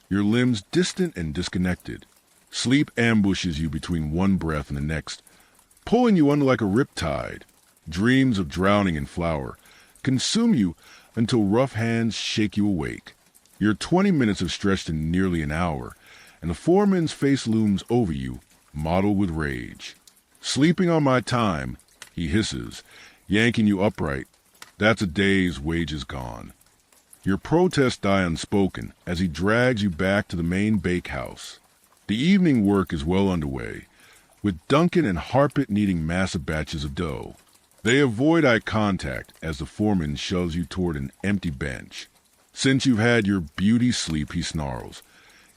your limbs distant and disconnected. Sleep ambushes you between one breath and the next, pulling you under like a riptide. Dreams of drowning in flour consume you until rough hands shake you awake. Your 20 minutes have stretched to nearly an hour, and the foreman's face looms over you, mottled with rage. "Sleeping on my time," he hisses, yanking you upright. That's a day's wages gone. Your protests die unspoken as he drags you back to the main bakehouse. The evening work is well underway, with Duncan and Harpet kneading massive batches of dough. They avoid eye contact as the foreman shoves you toward an empty bench. "Since you've had your beauty sleep," he snarls,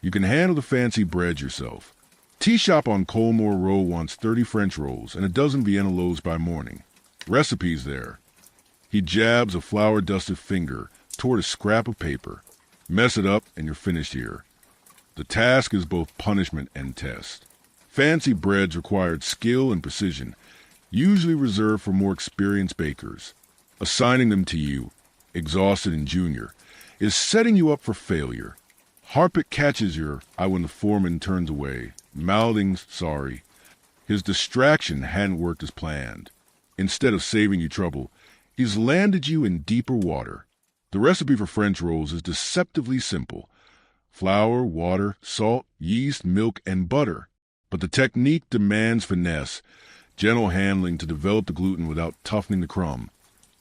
"you can handle the fancy bread yourself. Tea shop on Colmore Row wants 30 French rolls and a dozen Vienna loaves by morning. Recipes there." He jabs a flour-dusted finger toward a scrap of paper. "Mess it up and you're finished here." The task is both punishment and test. Fancy breads required skill and precision, usually reserved for more experienced bakers. Assigning them to you, exhausted and junior, is setting you up for failure. Harpet catches your eye when the foreman turns away, mouthing sorry. His distraction hadn't worked as planned. Instead of saving you trouble, he's landed you in deeper water. The recipe for French rolls is deceptively simple. Flour, water, salt, yeast, milk, and butter. But the technique demands finesse, gentle handling to develop the gluten without toughening the crumb,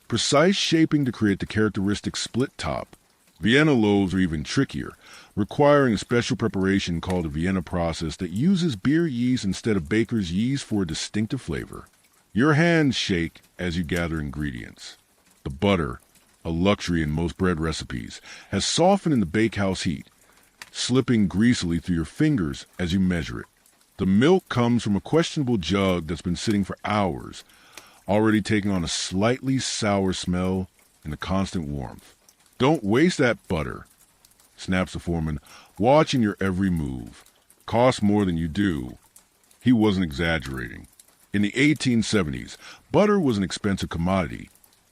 precise shaping to create the characteristic split top. Vienna loaves are even trickier, requiring a special preparation called the Vienna process that uses beer yeast instead of baker's yeast for a distinctive flavor. Your hands shake as you gather ingredients. The butter, a luxury in most bread recipes, has softened in the bakehouse heat, slipping greasily through your fingers as you measure it. The milk comes from a questionable jug that's been sitting for hours, already taking on a slightly sour smell in the constant warmth. "Don't waste that butter," snaps the foreman, watching your every move. "Costs more than you do." He wasn't exaggerating. In the 1870s, butter was an expensive commodity,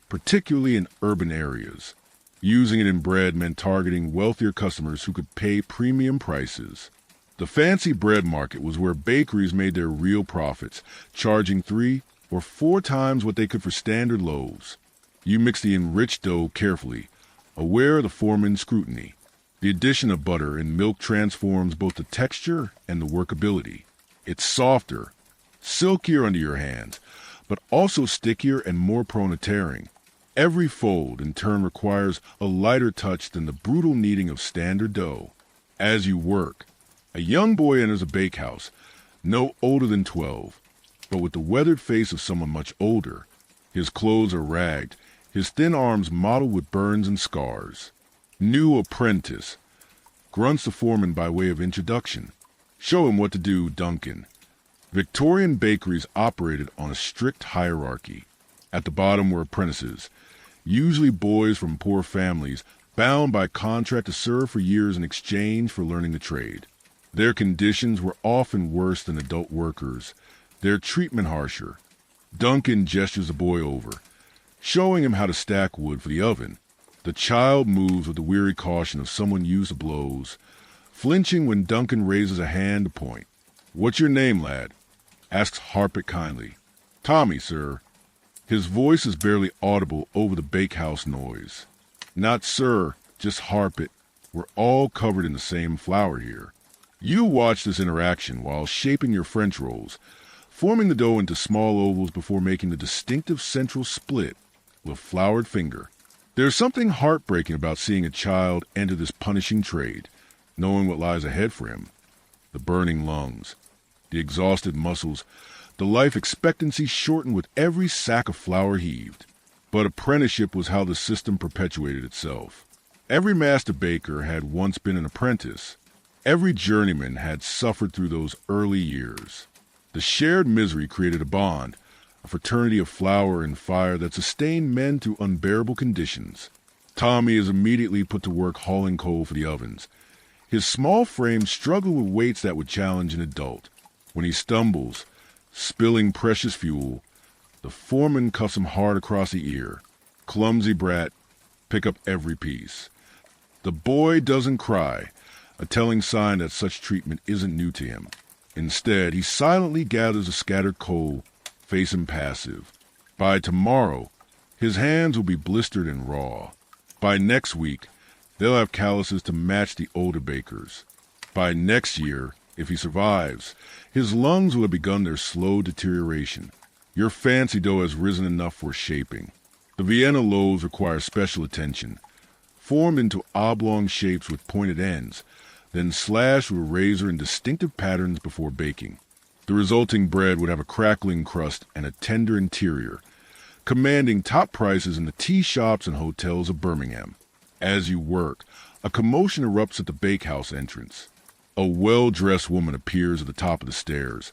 particularly in urban areas. Using it in bread meant targeting wealthier customers who could pay premium prices. The fancy bread market was where bakeries made their real profits, charging 3 or 4 times what they could for standard loaves. You mix the enriched dough carefully, aware of the foreman's scrutiny. The addition of butter and milk transforms both the texture and the workability. It's softer, silkier under your hands, but also stickier and more prone to tearing. Every fold, in turn, requires a lighter touch than the brutal kneading of standard dough. As you work, a young boy enters a bakehouse, no older than 12, but with the weathered face of someone much older. His clothes are ragged, his thin arms mottled with burns and scars. "New apprentice," grunts the foreman by way of introduction. "Show him what to do, Duncan." Victorian bakeries operated on a strict hierarchy. At the bottom were apprentices, usually boys from poor families, bound by contract to serve for years in exchange for learning the trade. Their conditions were often worse than adult workers, their treatment harsher. Duncan gestures the boy over, showing him how to stack wood for the oven. The child moves with the weary caution of someone used to blows, flinching when Duncan raises a hand to point. "What's your name, lad?" asks Harpet kindly. "Tommy, sir." His voice is barely audible over the bakehouse noise. "Not sir, just Harpet. We're all covered in the same flour here." You watch this interaction while shaping your French rolls, forming the dough into small ovals before making the distinctive central split with a floured finger. There's something heartbreaking about seeing a child enter this punishing trade, knowing what lies ahead for him. The burning lungs, the exhausted muscles, the life expectancy shortened with every sack of flour heaved. But apprenticeship was how the system perpetuated itself. Every master baker had once been an apprentice. Every journeyman had suffered through those early years. The shared misery created a bond, a fraternity of flour and fire that sustained men through unbearable conditions. Tommy is immediately put to work hauling coal for the ovens. His small frame struggled with weights that would challenge an adult. When he stumbles, spilling precious fuel, the foreman cuffs him hard across the ear. "Clumsy brat, pick up every piece." The boy doesn't cry, a telling sign that such treatment isn't new to him. Instead, he silently gathers the scattered coal, face impassive. By tomorrow, his hands will be blistered and raw. By next week, they'll have calluses to match the older bakers. By next year, if he survives, his lungs will have begun their slow deterioration. Your fancy dough has risen enough for shaping. The Vienna loaves require special attention. Formed into oblong shapes with pointed ends, then slashed with a razor in distinctive patterns before baking. The resulting bread would have a crackling crust and a tender interior, commanding top prices in the tea shops and hotels of Birmingham. As you work, a commotion erupts at the bakehouse entrance. A well-dressed woman appears at the top of the stairs,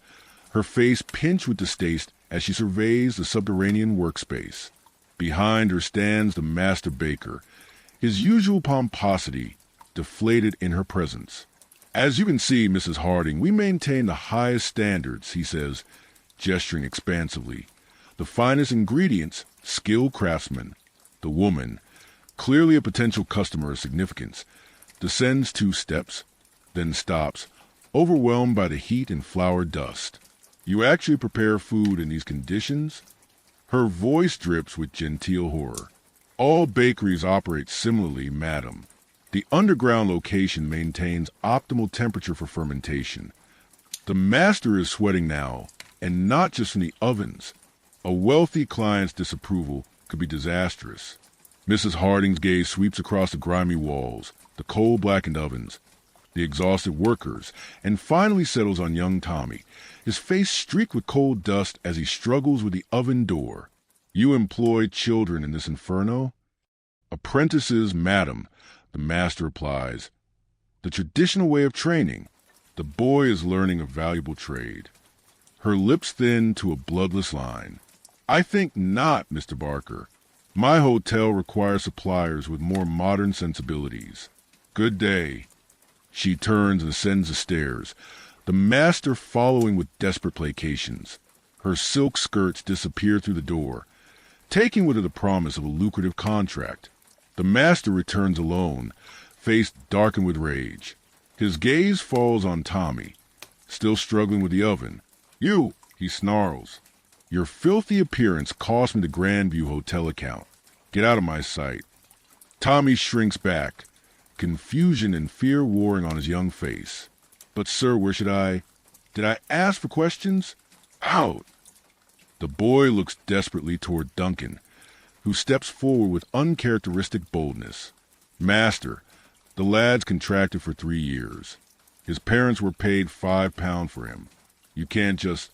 her face pinched with distaste as she surveys the subterranean workspace. Behind her stands the master baker, his usual pomposity deflated in her presence. "As you can see, Mrs. Harding, we maintain the highest standards," he says, gesturing expansively. "The finest ingredients, skilled craftsmen." The woman, clearly a potential customer of significance, descends 2 steps, then stops, overwhelmed by the heat and flour dust. "You actually prepare food in these conditions?" Her voice drips with genteel horror. "All bakeries operate similarly, madam. The underground location maintains optimal temperature for fermentation. The master is sweating now, and not just from the ovens. A wealthy client's disapproval could be disastrous." Mrs. Harding's gaze sweeps across the grimy walls, the coal-blackened ovens, the exhausted workers, and finally settles on young Tommy, his face streaked with coal dust as he struggles with the oven door. "You employ children in this inferno?" "Apprentices, madam," the master replies. "The traditional way of training. The boy is learning a valuable trade." Her lips thin to a bloodless line. "I think not, Mr. Barker. My hotel requires suppliers with more modern sensibilities. Good day." She turns and ascends the stairs, the master following with desperate placations. Her silk skirts disappear through the door, taking with her the promise of a lucrative contract. The master returns alone, face darkened with rage. His gaze falls on Tommy, still struggling with the oven. "You!" he snarls. "Your filthy appearance cost me the Grandview Hotel account. Get out of my sight." Tommy shrinks back, confusion and fear warring on his young face. "But sir, where should I? Did I ask for questions? Out!" The boy looks desperately toward Duncan, who steps forward with uncharacteristic boldness. "Master, the lad's contracted for 3 years. His parents were paid £5 for him. You can't just...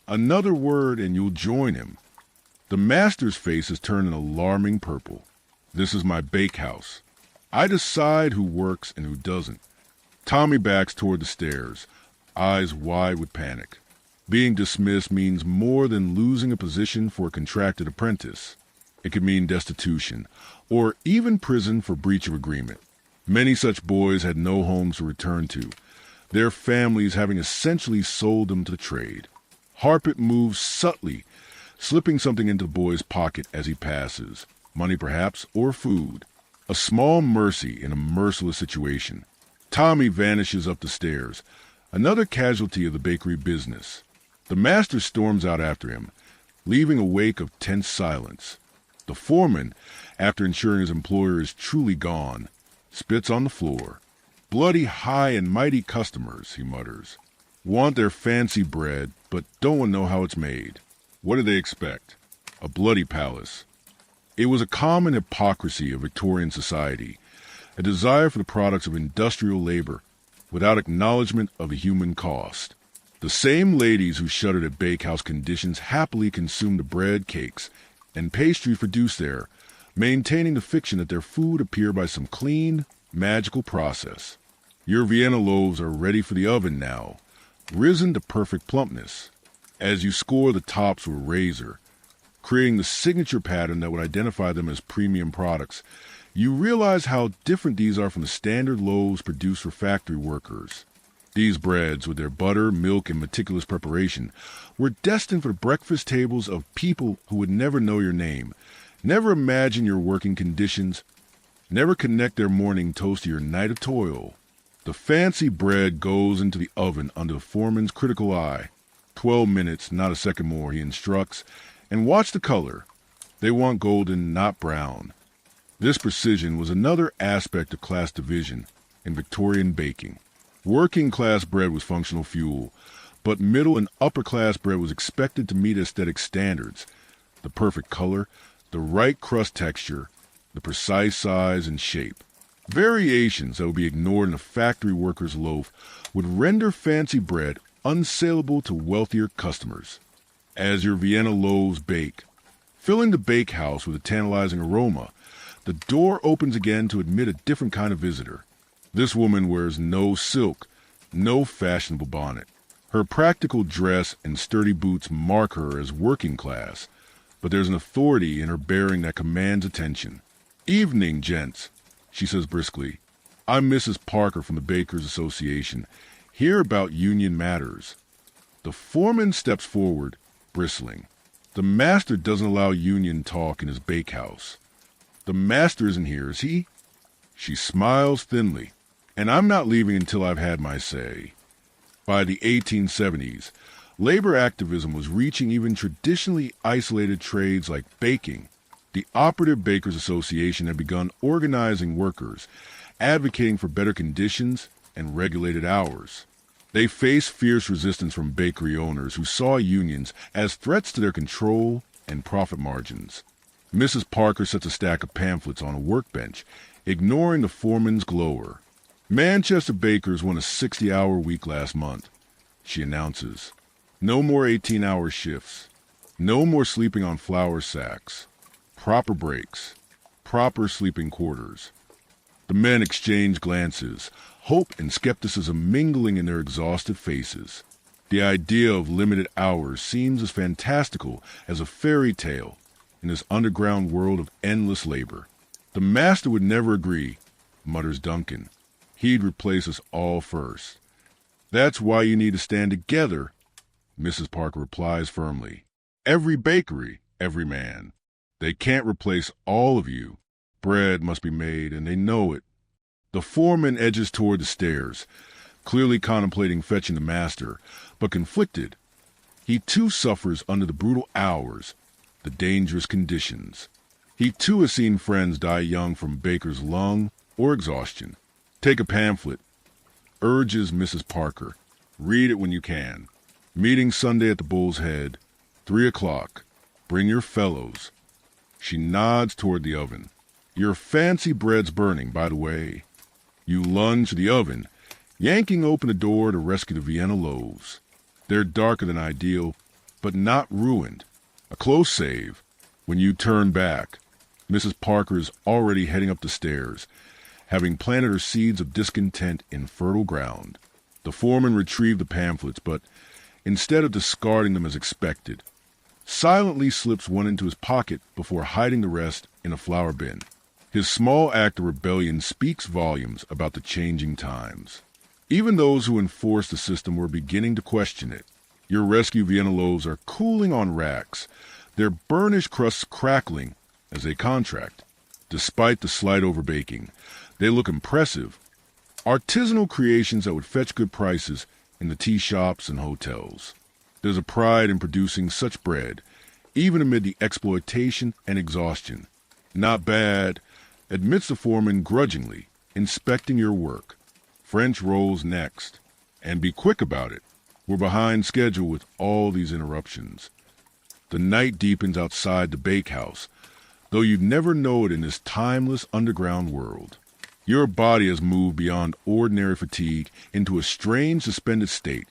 Another word and you'll join him." The master's face has turned an alarming purple. "This is my bakehouse. I decide who works and who doesn't." Tommy backs toward the stairs, eyes wide with panic. Being dismissed means more than losing a position for a contracted apprentice. It could mean destitution, or even prison for breach of agreement. Many such boys had no homes to return to, their families having essentially sold them to the trade. Harpet moves subtly, slipping something into the boy's pocket as he passes, money perhaps, or food. A small mercy in a merciless situation. Tommy vanishes up the stairs, another casualty of the bakery business. The master storms out after him, leaving a wake of tense silence. The foreman, after ensuring his employer is truly gone, spits on the floor. Bloody high and mighty customers, he mutters. Want their fancy bread, but don't want to know how it's made. What do they expect? A bloody palace. It was a common hypocrisy of Victorian society, a desire for the products of industrial labor, without acknowledgement of the human cost. The same ladies who shuddered at bakehouse conditions happily consumed the bread, cakes, and pastries produced there, maintaining the fiction that their food appeared by some clean, magical process. Your Vienna loaves are ready for the oven now, risen to perfect plumpness, as you score the tops with a razor, creating the signature pattern that would identify them as premium products. You realize how different these are from the standard loaves produced for factory workers. These breads, with their butter, milk, and meticulous preparation, were destined for the breakfast tables of people who would never know your name, never imagine your working conditions, never connect their morning toast to your night of toil. The fancy bread goes into the oven under the foreman's critical eye. 12 minutes, not a second more, he instructs, and watch the color. They want golden, not brown. This precision was another aspect of class division in Victorian baking. Working-class bread was functional fuel, but middle and upper-class bread was expected to meet aesthetic standards. The perfect color, the right crust texture, the precise size and shape. Variations that would be ignored in a factory worker's loaf would render fancy bread unsaleable to wealthier customers. As your Vienna loaves bake, filling the bakehouse with a tantalizing aroma, the door opens again to admit a different kind of visitor. This woman wears no silk, no fashionable bonnet. Her practical dress and sturdy boots mark her as working class, but there's an authority in her bearing that commands attention. "Evening, gents," she says briskly. "I'm Mrs. Parker from the Bakers Association, here about union matters." The foreman steps forward, bristling. The master doesn't allow union talk in his bakehouse. The master isn't here, is he? She smiles thinly. And I'm not leaving until I've had my say. By the 1870s, labor activism was reaching even traditionally isolated trades like baking. The Operative Bakers Association had begun organizing workers, advocating for better conditions and regulated hours. They faced fierce resistance from bakery owners who saw unions as threats to their control and profit margins. Mrs. Parker sets a stack of pamphlets on a workbench, ignoring the foreman's glower. "Manchester bakers won a 60-hour week last month," she announces. "No more 18-hour shifts. No more sleeping on flour sacks. Proper breaks. Proper sleeping quarters." The men exchange glances, hope and skepticism mingling in their exhausted faces. The idea of limited hours seems as fantastical as a fairy tale in this underground world of endless labor. "The master would never agree," mutters Duncan. "He'd replace us all first." "That's why you need to stand together," Mrs. Parker replies firmly. "Every bakery, every man. They can't replace all of you. Bread must be made, and they know it." The foreman edges toward the stairs, clearly contemplating fetching the master, but conflicted. He too suffers under the brutal hours, the dangerous conditions. He too has seen friends die young from baker's lung or exhaustion. "Take a pamphlet," urges Mrs. Parker. "Read it when you can. Meeting Sunday at the Bull's Head, 3 o'clock. Bring your fellows." She nods toward the oven. "Your fancy bread's burning, by the way." You lunge to the oven, yanking open the door to rescue the Vienna loaves. They're darker than ideal, but not ruined. A close save. When you turn back, Mrs. Parker is already heading up the stairs, having planted her seeds of discontent in fertile ground. The foreman retrieved the pamphlets, but instead of discarding them as expected, silently slips one into his pocket before hiding the rest in a flour bin. His small act of rebellion speaks volumes about the changing times. Even those who enforced the system were beginning to question it. Your rescue Vienna loaves are cooling on racks, their burnished crusts crackling as they contract. Despite the slight overbaking, they look impressive. Artisanal creations that would fetch good prices in the tea shops and hotels. There's a pride in producing such bread, even amid the exploitation and exhaustion. Not bad, admits the foreman grudgingly, inspecting your work. French rolls next. And be quick about it. We're behind schedule with all these interruptions. The night deepens outside the bakehouse, though you'd never know it in this timeless underground world. Your body has moved beyond ordinary fatigue into a strange suspended state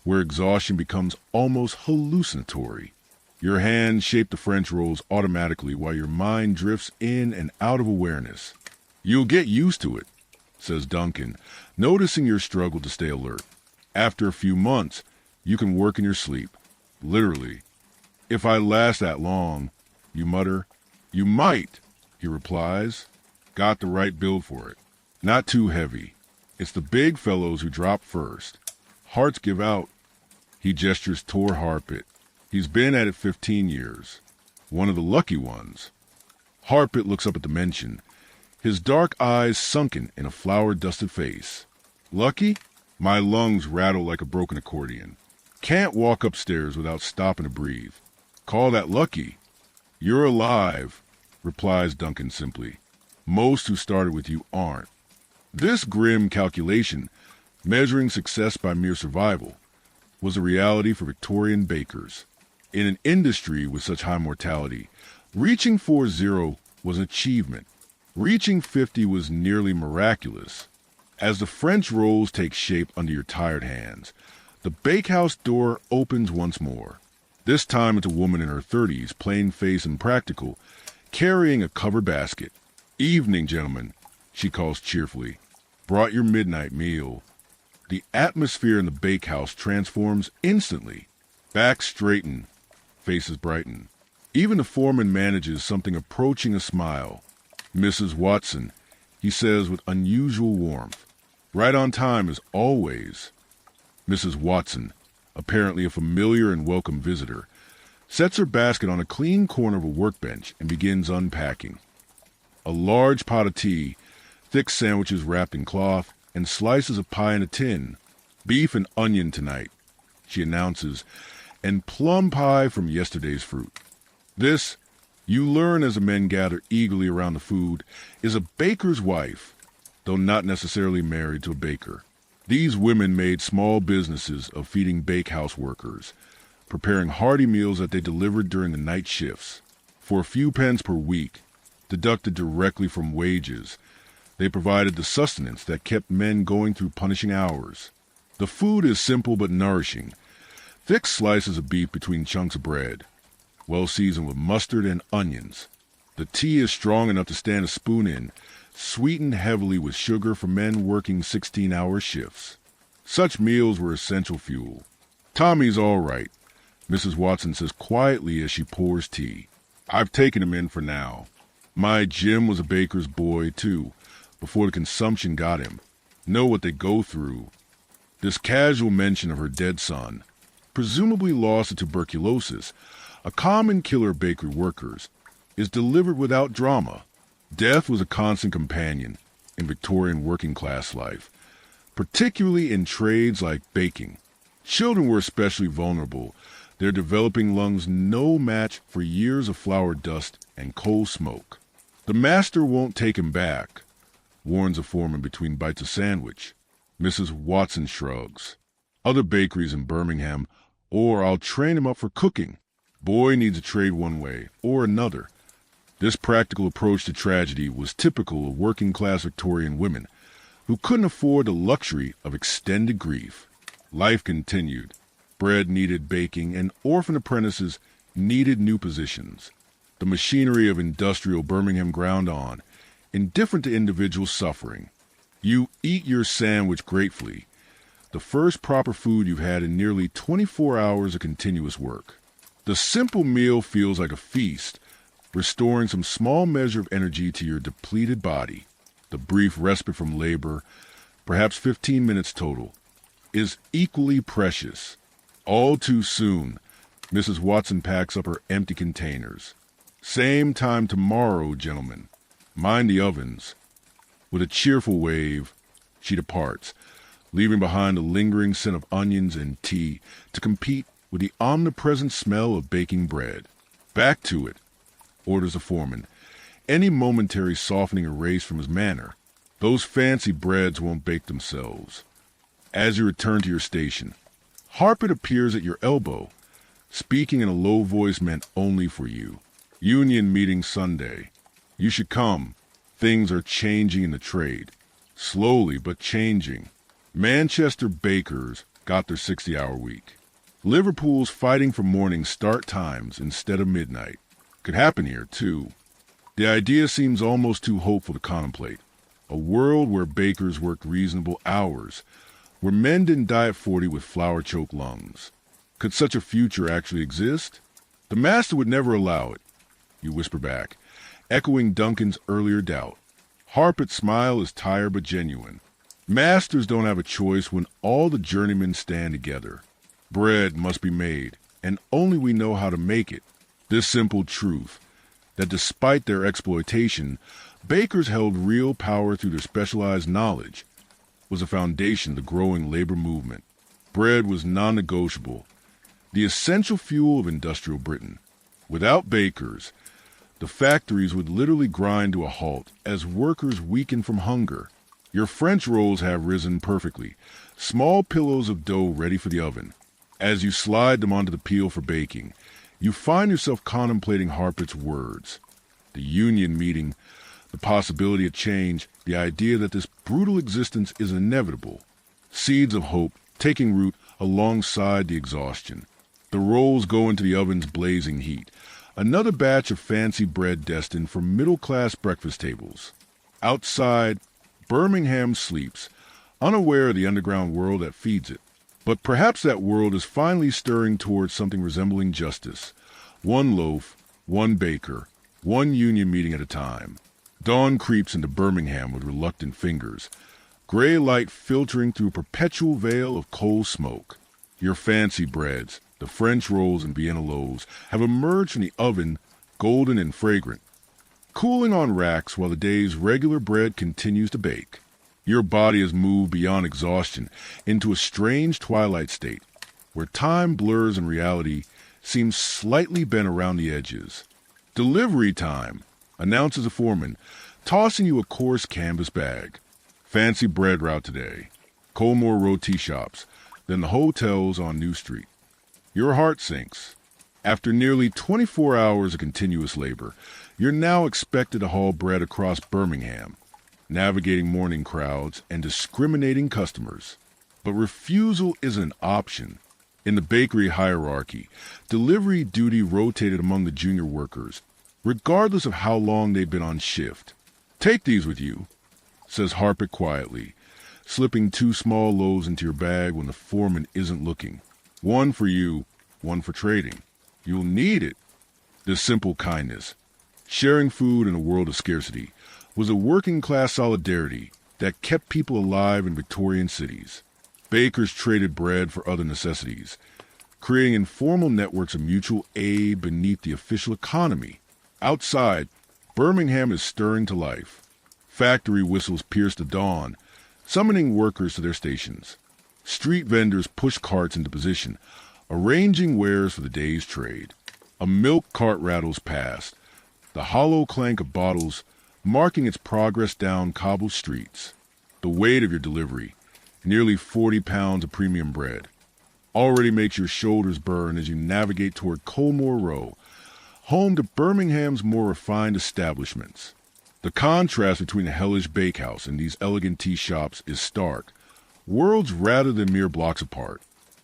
where exhaustion becomes almost hallucinatory. Your hands shape the French rolls automatically while your mind drifts in and out of awareness. You'll get used to it, says Duncan, noticing your struggle to stay alert. After a few months, you can work in your sleep. Literally. If I last that long, you mutter. You might, he replies. Got the right build for it. Not too heavy. It's the big fellows who drop first. Hearts give out. He gestures toward Harpit. He's been at it 15 years. One of the lucky ones. Harpit looks up at the mention, his dark eyes sunken in a flour-dusted face. Lucky? My lungs rattle like a broken accordion. Can't walk upstairs without stopping to breathe. Call that lucky? You're alive, replies Duncan simply. Most who started with you aren't. This grim calculation, measuring success by mere survival, was a reality for Victorian bakers. In an industry with such high mortality, reaching 4-0 was an achievement. Reaching 50 was nearly miraculous. As the French rolls take shape under your tired hands, the bakehouse door opens once more. This time it's a woman in her 30s, plain-faced and practical, carrying a covered basket. Evening, gentlemen, she calls cheerfully. Brought your midnight meal. The atmosphere in the bakehouse transforms instantly. Backs straighten, faces brighten. Even the foreman manages something approaching a smile. Mrs. Watson, he says with unusual warmth. Right on time as always. Mrs. Watson, apparently a familiar and welcome visitor, sets her basket on a clean corner of a workbench and begins unpacking. A large pot of tea, thick sandwiches wrapped in cloth, and slices of pie in a tin. Beef and onion tonight, she announces, and plum pie from yesterday's fruit. This, you learn as the men gather eagerly around the food, is a baker's wife, though not necessarily married to a baker. These women made small businesses of feeding bakehouse workers, preparing hearty meals that they delivered during the night shifts. For a few pence per week, deducted directly from wages, they provided the sustenance that kept men going through punishing hours. The food is simple but nourishing. Thick slices of beef between chunks of bread, well seasoned with mustard and onions. The tea is strong enough to stand a spoon in, sweetened heavily with sugar for men working 16-hour shifts. Such meals were essential fuel. Tommy's all right, Mrs. Watson says quietly as she pours tea. I've taken him in for now. My Jim was a baker's boy, too, before the consumption got him. Know what they go through. This casual mention of her dead son, presumably lost to tuberculosis, a common killer of bakery workers, is delivered without drama. Death was a constant companion in Victorian working-class life, particularly in trades like baking. Children were especially vulnerable, their developing lungs no match for years of flour dust and coal smoke. The master won't take him back, warns a foreman between bites of sandwich. Mrs. Watson shrugs. Other bakeries in Birmingham, or I'll train him up for cooking. Boy needs a trade one way or another. This practical approach to tragedy was typical of working-class Victorian women who couldn't afford the luxury of extended grief. Life continued. Bread needed baking, and orphan apprentices needed new positions. The machinery of industrial Birmingham ground on, indifferent to individual suffering. You eat your sandwich gratefully, the first proper food you've had in nearly 24 hours of continuous work. The simple meal feels like a feast, restoring some small measure of energy to your depleted body. The brief respite from labor, perhaps 15 minutes total, is equally precious. All too soon, Mrs. Watson packs up her empty containers. Same time tomorrow, gentlemen. Mind the ovens. With a cheerful wave, she departs, leaving behind a lingering scent of onions and tea to compete with the omnipresent smell of baking bread. Back to it, orders the foreman, any momentary softening erased from his manner. Those fancy breads won't bake themselves. As you return to your station, Harpet appears at your elbow, speaking in a low voice meant only for you. Union meeting Sunday. You should come. Things are changing in the trade. Slowly, but changing. Manchester bakers got their 60-hour week. Liverpool's fighting for morning start times instead of midnight. Could happen here, too. The idea seems almost too hopeful to contemplate. A world where bakers worked reasonable hours, where men didn't die at 40 with flour-choked lungs. Could such a future actually exist? The master would never allow it, you whisper back, echoing Duncan's earlier doubt. Harpet's smile is tired but genuine. Masters don't have a choice when all the journeymen stand together. Bread must be made, and only we know how to make it. This simple truth, that despite their exploitation, bakers held real power through their specialized knowledge, was a foundation of the growing labor movement. Bread was non-negotiable, the essential fuel of industrial Britain. Without bakers, the factories would literally grind to a halt as workers weakened from hunger. Your French rolls have risen perfectly, small pillows of dough ready for the oven. As you slide them onto the peel for baking, you find yourself contemplating Harpet's words. The union meeting, the possibility of change, the idea that this brutal existence is inevitable. Seeds of hope taking root alongside the exhaustion. The rolls go into the oven's blazing heat. Another batch of fancy bread destined for middle-class breakfast tables. Outside, Birmingham sleeps, unaware of the underground world that feeds it. But perhaps that world is finally stirring towards something resembling justice. One loaf, one baker, one union meeting at a time. Dawn creeps into Birmingham with reluctant fingers, gray light filtering through a perpetual veil of coal smoke. Your fancy breads, the French rolls and Vienna loaves, have emerged from the oven, golden and fragrant, cooling on racks while the day's regular bread continues to bake. Your body has moved beyond exhaustion into a strange twilight state, where time blurs and reality seems slightly bent around the edges. Delivery time, announces a foreman, tossing you a coarse canvas bag. Fancy bread route today. Colmore Road tea shops, then the hotels on New Street. Your heart sinks. After nearly 24 hours of continuous labor, you're now expected to haul bread across Birmingham, navigating morning crowds and discriminating customers. But refusal isn't an option. In the bakery hierarchy, delivery duty rotated among the junior workers, regardless of how long they'd been on shift. Take these with you, says Harpet quietly, slipping 2 small loaves into your bag when the foreman isn't looking. One for you, one for trading. You'll need it. This simple kindness, sharing food in a world of scarcity, was a working-class solidarity that kept people alive in Victorian cities. Bakers traded bread for other necessities, creating informal networks of mutual aid beneath the official economy. Outside, Birmingham is stirring to life. Factory whistles pierce the dawn, summoning workers to their stations. Street vendors push carts into position, arranging wares for the day's trade. A milk cart rattles past, the hollow clank of bottles marking its progress down cobbled streets. The weight of your delivery, nearly 40 pounds of premium bread, already makes your shoulders burn as you navigate toward Colmore Row, home to Birmingham's more refined establishments. The contrast between the hellish bakehouse and these elegant tea shops is stark, worlds rather than mere blocks apart.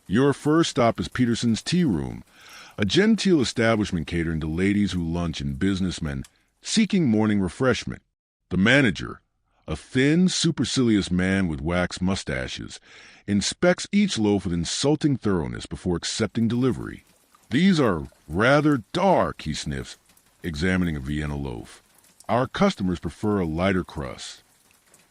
Your first stop is Peterson's Tea Room, a genteel establishment catering to ladies who lunch and businessmen seeking morning refreshment. The manager, a thin, supercilious man with waxed mustaches, inspects each loaf with insulting thoroughness before accepting delivery. These are rather dark, he sniffs, examining a Vienna loaf. Our customers prefer a lighter crust.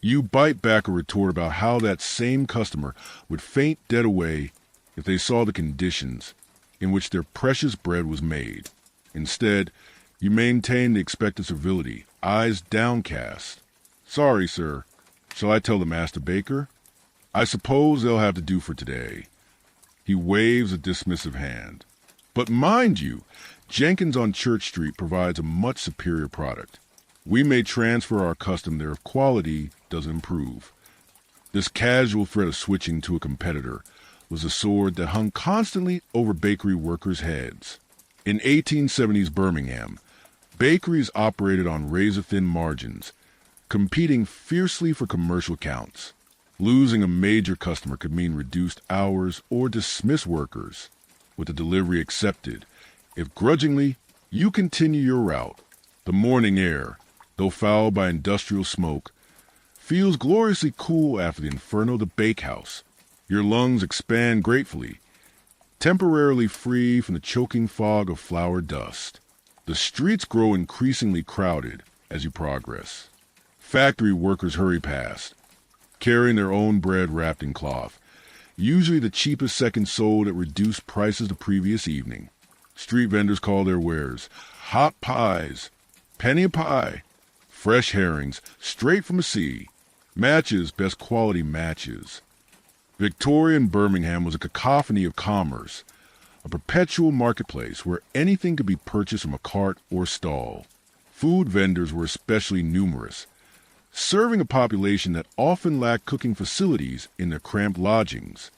You bite back a retort about how that same customer would faint dead away if they saw the conditions in which their precious bread was made. Instead, you maintain the expected civility, eyes downcast. Sorry, sir. Shall I tell the master baker? I suppose they'll have to do for today. He waves a dismissive hand. But mind you, Jenkins on Church Street provides a much superior product. We may transfer our custom there if quality doesn't improve. This casual threat of switching to a competitor was a sword that hung constantly over bakery workers' heads. In 1870s Birmingham, bakeries operated on razor-thin margins, competing fiercely for commercial counts. Losing a major customer could mean reduced hours or dismiss workers. With the delivery accepted, if grudgingly, you continue your route. The morning air, though fouled by industrial smoke, feels gloriously cool after the inferno of the bakehouse. Your lungs expand gratefully, temporarily free from the choking fog of flour dust. The streets grow increasingly crowded as you progress. Factory workers hurry past, carrying their own bread wrapped in cloth, usually the cheapest second sold at reduced prices the previous evening. Street vendors call their wares hot pies, penny a pie, fresh herrings straight from the sea, matches, best quality matches. Victorian Birmingham was a cacophony of commerce, a perpetual marketplace where anything could be purchased from a cart or stall. Food vendors were especially numerous, serving a population that often lacked cooking facilities in their cramped lodgings.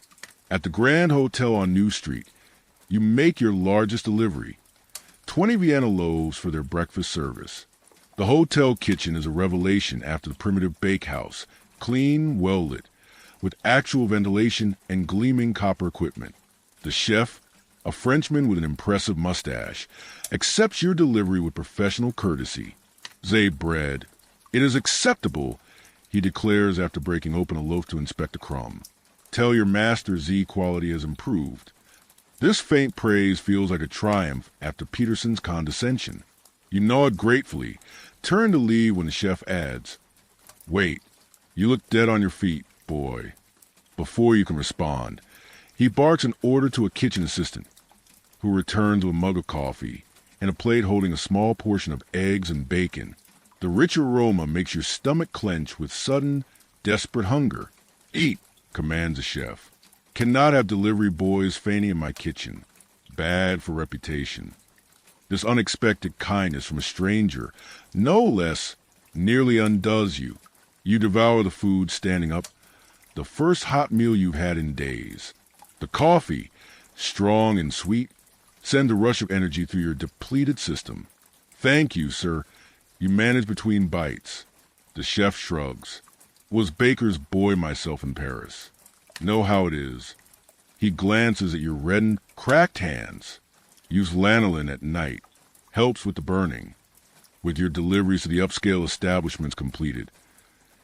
At the Grand Hotel on New Street, you make your largest delivery, 20 Vienna loaves for their breakfast service. The hotel kitchen is a revelation after the primitive bakehouse, clean, well-lit, with actual ventilation and gleaming copper equipment. The chef, a Frenchman with an impressive mustache, accepts your delivery with professional courtesy. "Zay bread. It is acceptable," he declares after breaking open a loaf to inspect a crumb. "Tell your master Z quality has improved." This faint praise feels like a triumph after Peterson's condescension. You nod gratefully, turn to leave when the chef adds, "Wait, you look dead on your feet, boy." Before you can respond, he barks an order to a kitchen assistant, who returns with a mug of coffee and a plate holding a small portion of eggs and bacon. The rich aroma makes your stomach clench with sudden, desperate hunger. "Eat," commands the chef. "Cannot have delivery boys fainting in my kitchen. Bad for reputation." This unexpected kindness from a stranger, no less, nearly undoes you. You devour the food standing up, the first hot meal you've had in days. The coffee, strong and sweet, sends a rush of energy through your depleted system. "Thank you, sir." You manage between bites. The chef shrugs. "Was baker's boy myself in Paris. Know how it is." He glances at your reddened, cracked hands. Use lanolin at night. Helps with the burning. With your deliveries to the upscale establishments completed,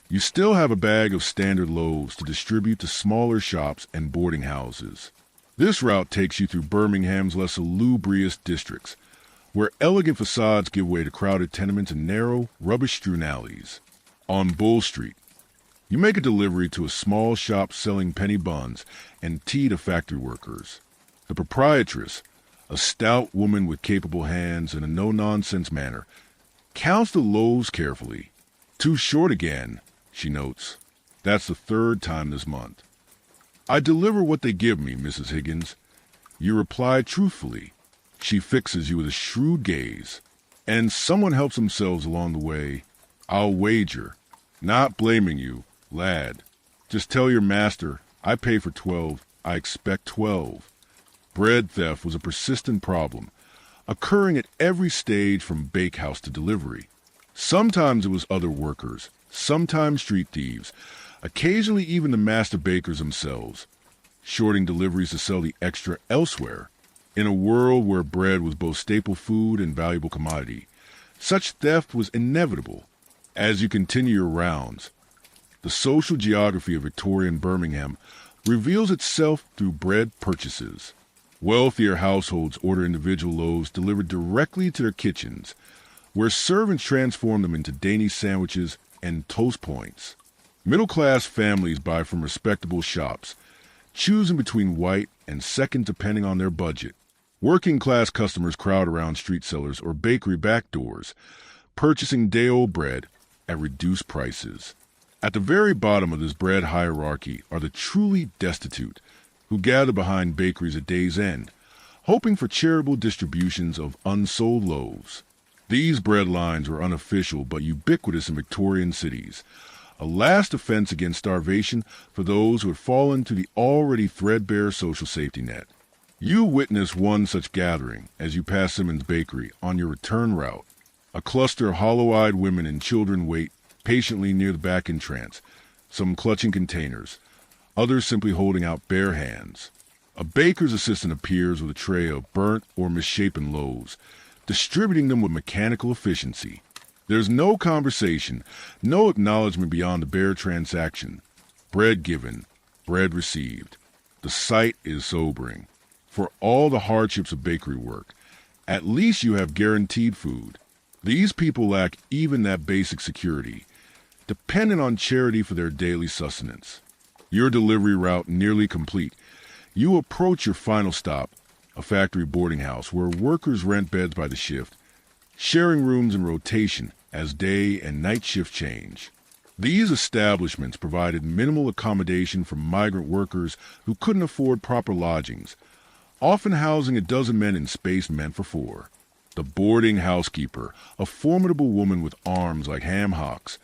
you still have a bag of standard loaves to distribute to smaller shops and boarding houses. This route takes you through Birmingham's less salubrious districts, where elegant facades give way to crowded tenements and narrow, rubbish-strewn alleys. On Bull Street, you make a delivery to a small shop selling penny buns and tea to factory workers. The proprietress, a stout woman with capable hands and a no-nonsense manner, counts the loaves carefully. "Too short again," she notes. "That's the third time this month." "I deliver what they give me, Mrs. Higgins." You reply truthfully. She fixes you with a shrewd gaze. "And someone helps themselves along the way. I'll wager. Not blaming you, lad. Just tell your master, I pay for 12. I expect 12. Bread theft was a persistent problem, occurring at every stage from bakehouse to delivery. Sometimes it was other workers, sometimes street thieves, occasionally even the master bakers themselves, shorting deliveries to sell the extra elsewhere. In a world where bread was both staple food and valuable commodity, such theft was inevitable. As you continue your rounds, the social geography of Victorian Birmingham reveals itself through bread purchases. Wealthier households order individual loaves delivered directly to their kitchens, where servants transform them into dainty sandwiches and toast points. Middle-class families buy from respectable shops, choosing between white and second depending on their budget. Working-class customers crowd around street sellers or bakery back doors, purchasing day-old bread at reduced prices. At the very bottom of this bread hierarchy are the truly destitute, who gather behind bakeries at day's end, hoping for charitable distributions of unsold loaves. These bread lines were unofficial but ubiquitous in Victorian cities, a last defense against starvation for those who had fallen to the already threadbare social safety net. You witness one such gathering as you pass Simmons Bakery on your return route. A cluster of hollow-eyed women and children wait patiently near the back entrance, some clutching containers, others simply holding out bare hands. A baker's assistant appears with a tray of burnt or misshapen loaves, distributing them with mechanical efficiency. There's no conversation, no acknowledgement beyond the bare transaction. Bread given, bread received. The sight is sobering. For all the hardships of bakery work, at least you have guaranteed food. These people lack even that basic security, dependent on charity for their daily sustenance. Your delivery route nearly complete, you approach your final stop, a factory boarding house where workers rent beds by the shift, sharing rooms in rotation as day and night shift change. These establishments provided minimal accommodation for migrant workers who couldn't afford proper lodgings, often housing a dozen men in space meant for four. The boarding housekeeper, a formidable woman with arms like ham hocks,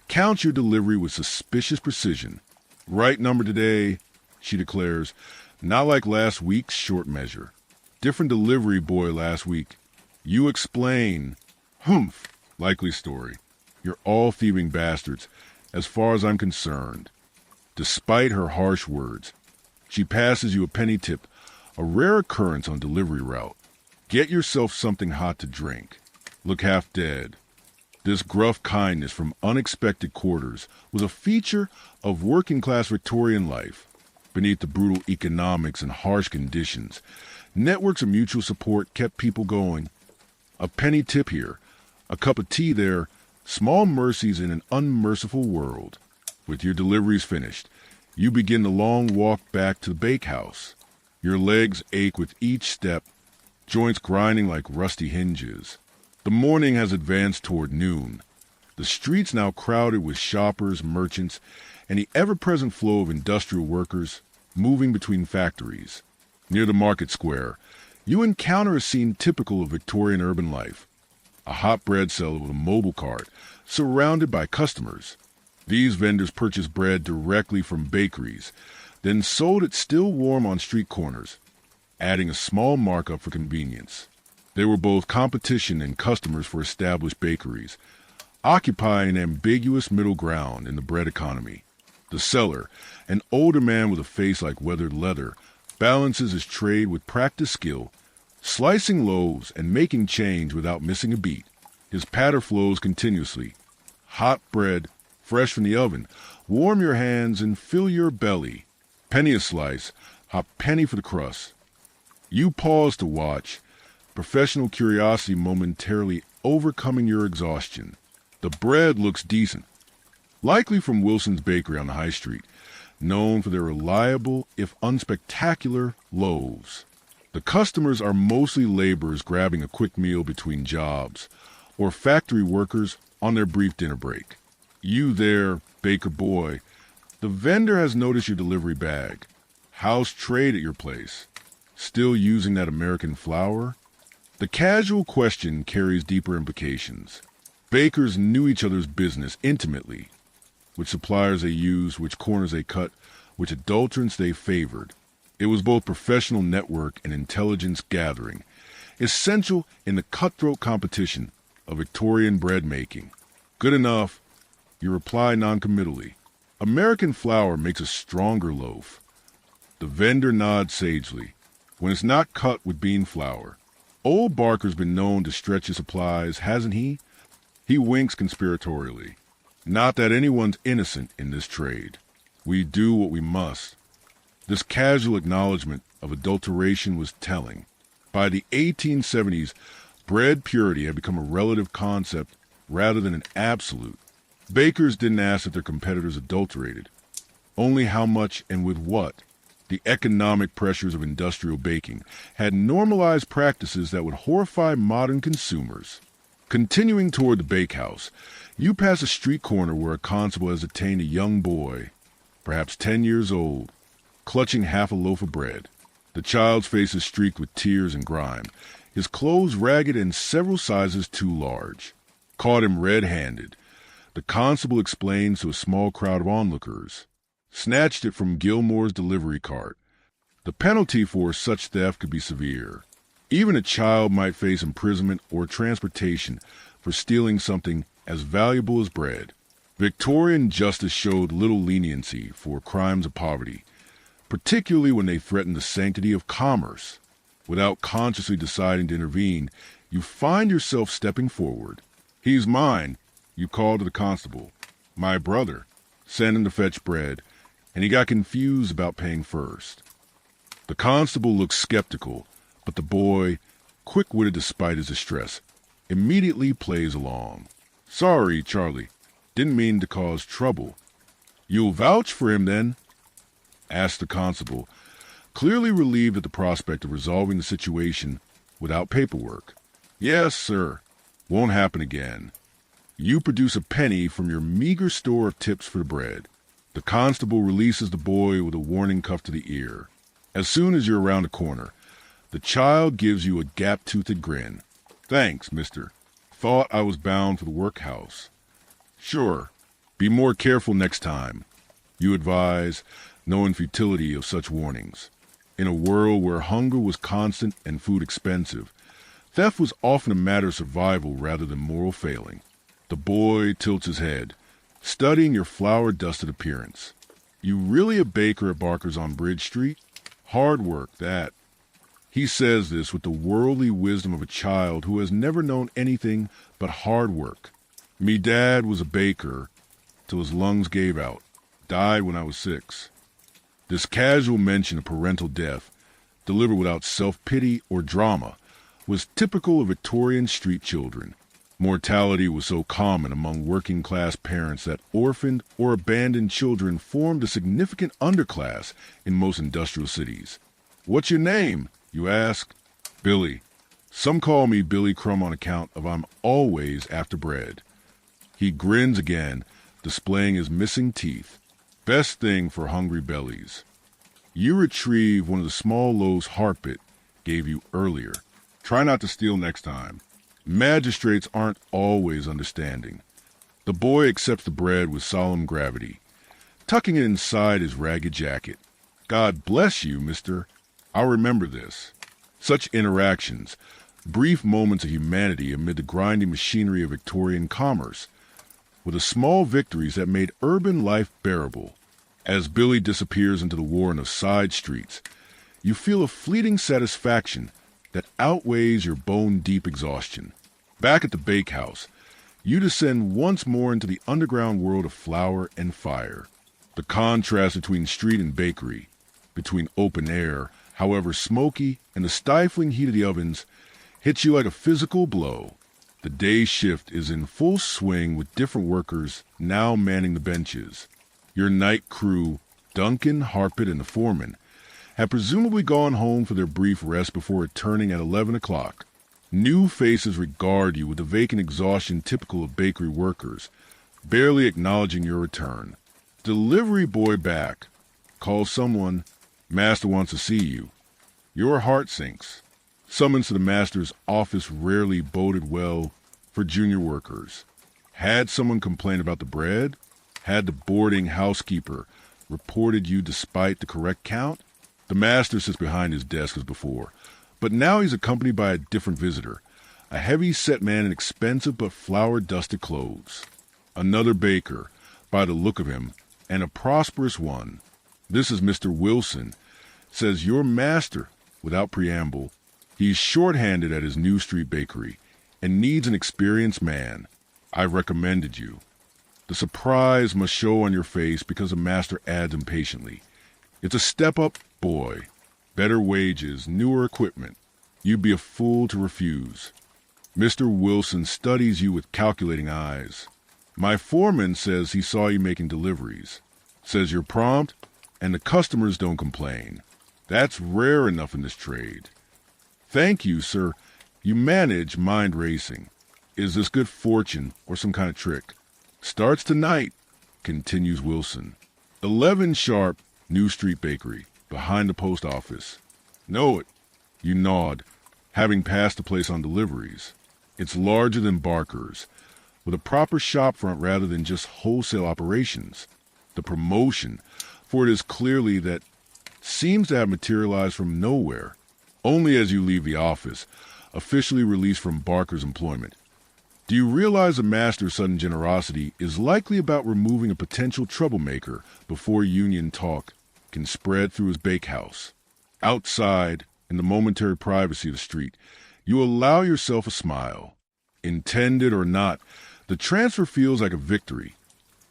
counts your delivery with suspicious precision. Right number today, she declares, not like last week's short measure. Different delivery boy last week. You explain. Humph, likely story. You're all thieving bastards, as far as I'm concerned. Despite her harsh words, she passes you a penny tip, a rare occurrence on delivery route. Get yourself something hot to drink. Look half dead. This gruff kindness from unexpected quarters was a feature of working-class Victorian life. Beneath the brutal economics and harsh conditions, networks of mutual support kept people going. A penny tip here, a cup of tea there, small mercies in an unmerciful world. With your deliveries finished, you begin the long walk back to the bakehouse. Your legs ache with each step, joints grinding like rusty hinges. The morning has advanced toward noon. The streets now crowded with shoppers, merchants, and the ever-present flow of industrial workers moving between factories. Near the market square, you encounter a scene typical of Victorian urban life. A hot bread seller with a mobile cart, surrounded by customers. These vendors purchase bread directly from bakeries, then sold it still warm on street corners, adding a small markup for convenience. They were both competition and customers for established bakeries, occupying an ambiguous middle ground in the bread economy. The seller, an older man with a face like weathered leather, balances his trade with practiced skill, slicing loaves and making change without missing a beat. His patter flows continuously. Hot bread, fresh from the oven, warm your hands and fill your belly. Penny a slice, a penny for the crust. You pause to watch, professional curiosity momentarily overcoming your exhaustion. The bread looks decent, likely from Wilson's Bakery on the high street, known for their reliable, if unspectacular, loaves. The customers are mostly laborers grabbing a quick meal between jobs, or factory workers on their brief dinner break. You there, baker boy, the vendor has noticed your delivery bag. How's trade at your place? Still using that American flour? The casual question carries deeper implications. Bakers knew each other's business intimately, which suppliers they used, which corners they cut, which adulterants they favored. It was both professional network and intelligence gathering, essential in the cutthroat competition of Victorian bread making. Good enough, you reply noncommittally. American flour makes a stronger loaf. The vendor nods sagely. When it's not cut with bean flour. Old Barker's been known to stretch his supplies, hasn't he? He winks conspiratorially. Not that anyone's innocent in this trade. We do what we must. This casual acknowledgement of adulteration was telling. By the 1870s, bread purity had become a relative concept rather than an absolute. Bakers didn't ask if their competitors adulterated, only how much and with what. The economic pressures of industrial baking had normalized practices that would horrify modern consumers. Continuing toward the bakehouse, you pass a street corner where a constable has detained a young boy, perhaps 10 years old, clutching half a loaf of bread. The child's face is streaked with tears and grime, his clothes ragged and several sizes too large. Caught him red-handed, the constable explains to a small crowd of onlookers. Snatched it from Gilmore's delivery cart. The penalty for such theft could be severe. Even a child might face imprisonment or transportation for stealing something as valuable as bread. Victorian justice showed little leniency for crimes of poverty, particularly when they threatened the sanctity of commerce. Without consciously deciding to intervene, you find yourself stepping forward. "He's mine," you call to the constable. "My brother." Send him to fetch bread, and he got confused about paying first. The constable looks skeptical, but the boy, quick-witted despite his distress, immediately plays along. "Sorry, Charlie. Didn't mean to cause trouble." "You'll vouch for him, then?" asked the constable, clearly relieved at the prospect of resolving the situation without paperwork. "Yes, sir. Won't happen again." You produce a penny from your meager store of tips for the bread. The constable releases the boy with a warning cuff to the ear. As soon as you're around the corner, the child gives you a gap-toothed grin. "Thanks, mister. Thought I was bound for the workhouse." "Sure. Be more careful next time," you advise, knowing futility of such warnings. In a world where hunger was constant and food expensive, theft was often a matter of survival rather than moral failing. The boy tilts his head, studying your flour-dusted appearance. "You really a baker at Barker's on Bridge Street? Hard work, that." He says this with the worldly wisdom of a child who has never known anything but hard work. "Me dad was a baker till his lungs gave out. Died when I was 6. This casual mention of parental death, delivered without self-pity or drama, was typical of Victorian street children. Mortality was so common among working-class parents that orphaned or abandoned children formed a significant underclass in most industrial cities. "What's your name?" you ask. "Billy. Some call me Billy Crumb on account of I'm always after bread." He grins again, displaying his missing teeth. Best thing for hungry bellies. You retrieve one of the small loaves Harpit gave you earlier. Try not to steal next time. Magistrates aren't always understanding. The boy accepts the bread with solemn gravity, tucking it inside his ragged jacket. "God bless you, mister. I'll remember this." Such interactions, brief moments of humanity amid the grinding machinery of Victorian commerce, were the small victories that made urban life bearable. As Billy disappears into the warren of side streets, you feel a fleeting satisfaction that outweighs your bone-deep exhaustion. Back at the bakehouse, you descend once more into the underground world of flour and fire. The contrast between street and bakery, between open air, however smoky, and the stifling heat of the ovens, hits you like a physical blow. The day shift is in full swing with different workers now manning the benches. Your night crew, Duncan, Harpit, and the foreman, have presumably gone home for their brief rest before returning at 11 o'clock. New faces regard you with the vacant exhaustion typical of bakery workers, barely acknowledging your return. Delivery boy back. Calls someone. Master wants to see you. Your heart sinks. Summons to the master's office rarely boded well for junior workers. Had someone complained about the bread? Had the boarding housekeeper reported you despite the correct count? The master sits behind his desk as before, but now he's accompanied by a different visitor, a heavy-set man in expensive but flour-dusted clothes. Another baker, by the look of him, and a prosperous one. This is Mr. Wilson, says your master, without preamble. He's short-handed at his New Street bakery and needs an experienced man. I've recommended you. The surprise must show on your face because the master adds impatiently. It's a step-up, boy. better wages, newer equipment. You'd be a fool to refuse. Mr. Wilson studies you with calculating eyes. My foreman says he saw you making deliveries. Says you're prompt, and the customers don't complain. That's rare enough in this trade. Thank you, sir. You manage mind racing. Is this good fortune or some kind of trick? Starts tonight, continues Wilson. 11 sharp, New Street Bakery, behind the post office. Know it. You nod, having passed the place on deliveries. It's larger than Barker's, with a proper shop front rather than just wholesale operations. The promotion, for it is clearly that, seems to have materialized from nowhere, only as you leave the office, officially released from Barker's employment. Do you realize the master's sudden generosity is likely about removing a potential troublemaker before union talk can spread through his bakehouse? Outside, in the momentary privacy of the street, you allow yourself a smile. Intended or not, the transfer feels like a victory.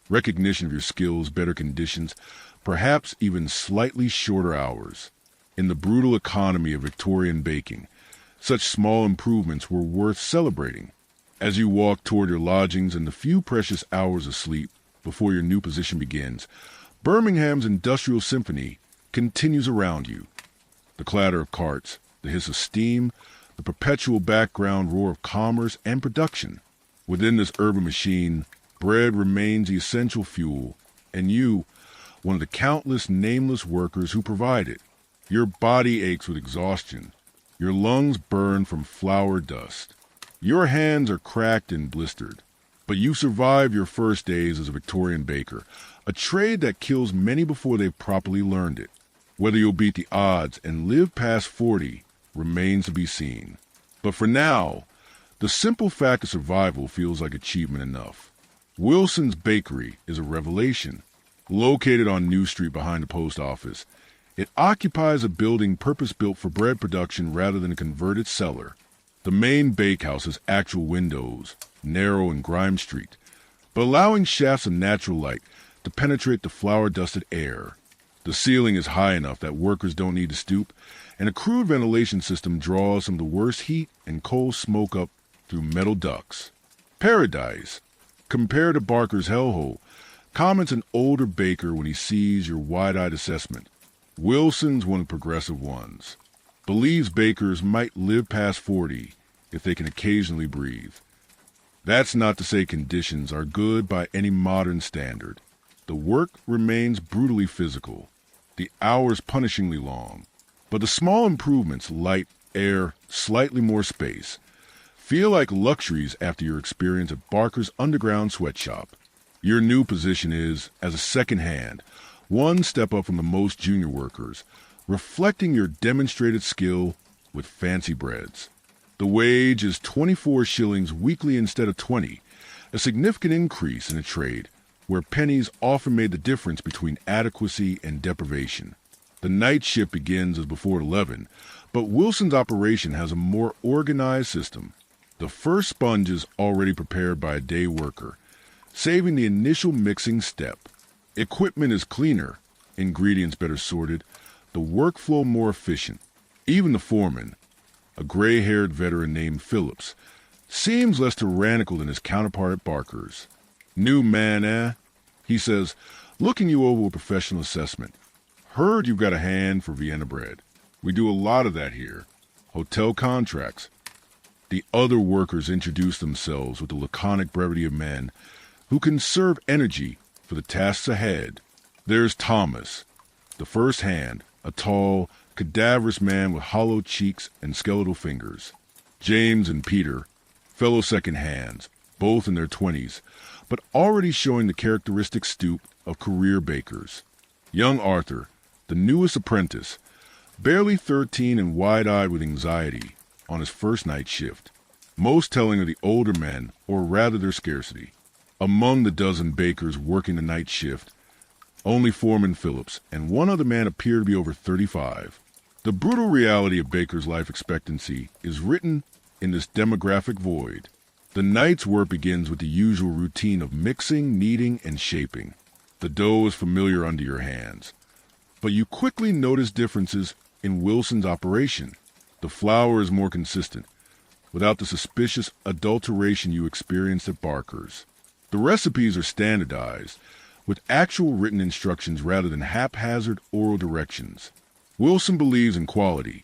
Recognition of your skills, better conditions, perhaps even slightly shorter hours. In the brutal economy of Victorian baking, such small improvements were worth celebrating. As you walk toward your lodgings and the few precious hours of sleep before your new position begins, Birmingham's industrial symphony continues around you. The clatter of carts, the hiss of steam, the perpetual background roar of commerce and production. Within this urban machine, bread remains the essential fuel, and you, one of the countless nameless workers who provide it. Your body aches with exhaustion. Your lungs burn from flour dust. Your hands are cracked and blistered. But you survive your first days as a Victorian baker, a trade that kills many before they've properly learned it. Whether you'll beat the odds and live past 40 remains to be seen. But for now, the simple fact of survival feels like achievement enough. Wilson's Bakery is a revelation. Located on New Street behind the post office, it occupies a building purpose-built for bread production rather than a converted cellar. The main bakehouse has actual windows, narrow and grime streaked, but allowing shafts of natural light to penetrate the flour-dusted air. The ceiling is high enough that workers don't need to stoop, and a crude ventilation system draws some of the worst heat and coal smoke up through metal ducts. Paradise, compared to Barker's hellhole, comments an older baker when he sees your wide-eyed assessment. Wilson's one of the progressive ones. Believes bakers might live past 40 if they can occasionally breathe. That's not to say conditions are good by any modern standard. The work remains brutally physical, the hours punishingly long, but the small improvements, light, air, slightly more space, feel like luxuries after your experience at Barker's underground sweatshop. Your new position is, as a second hand, one step up from the most junior workers, reflecting your demonstrated skill with fancy breads. The wage is 24 shillings weekly instead of 20, a significant increase in a trade where pennies often made the difference between adequacy and deprivation. The night shift begins as before 11, but Wilson's operation has a more organized system. The first sponge is already prepared by a day worker, saving the initial mixing step. Equipment is cleaner, ingredients better sorted, the workflow more efficient. Even the foreman, a gray-haired veteran named Phillips, seems less tyrannical than his counterpart at Barker's. New man, eh? He says, looking you over with professional assessment. Heard you've got a hand for Vienna bread. We do a lot of that here. Hotel contracts. The other workers introduce themselves with the laconic brevity of men who can conserve energy for the tasks ahead. There's Thomas, the first hand, a tall, cadaverous man with hollow cheeks and skeletal fingers. James and Peter, fellow second hands, both in their 20s, but already showing the characteristic stoop of career bakers. Young Arthur, the newest apprentice, barely 13 and wide-eyed with anxiety, on his first night shift. Most telling of the older men, or rather their scarcity. Among the dozen bakers working the night shift, only Foreman Phillips and one other man appear to be over 35. The brutal reality of bakers' life expectancy is written in this demographic void. The night's work begins with the usual routine of mixing, kneading, and shaping. The dough is familiar under your hands, but you quickly notice differences in Wilson's operation. The flour is more consistent, without the suspicious adulteration you experienced at Barker's. The recipes are standardized, with actual written instructions rather than haphazard oral directions. Wilson believes in quality,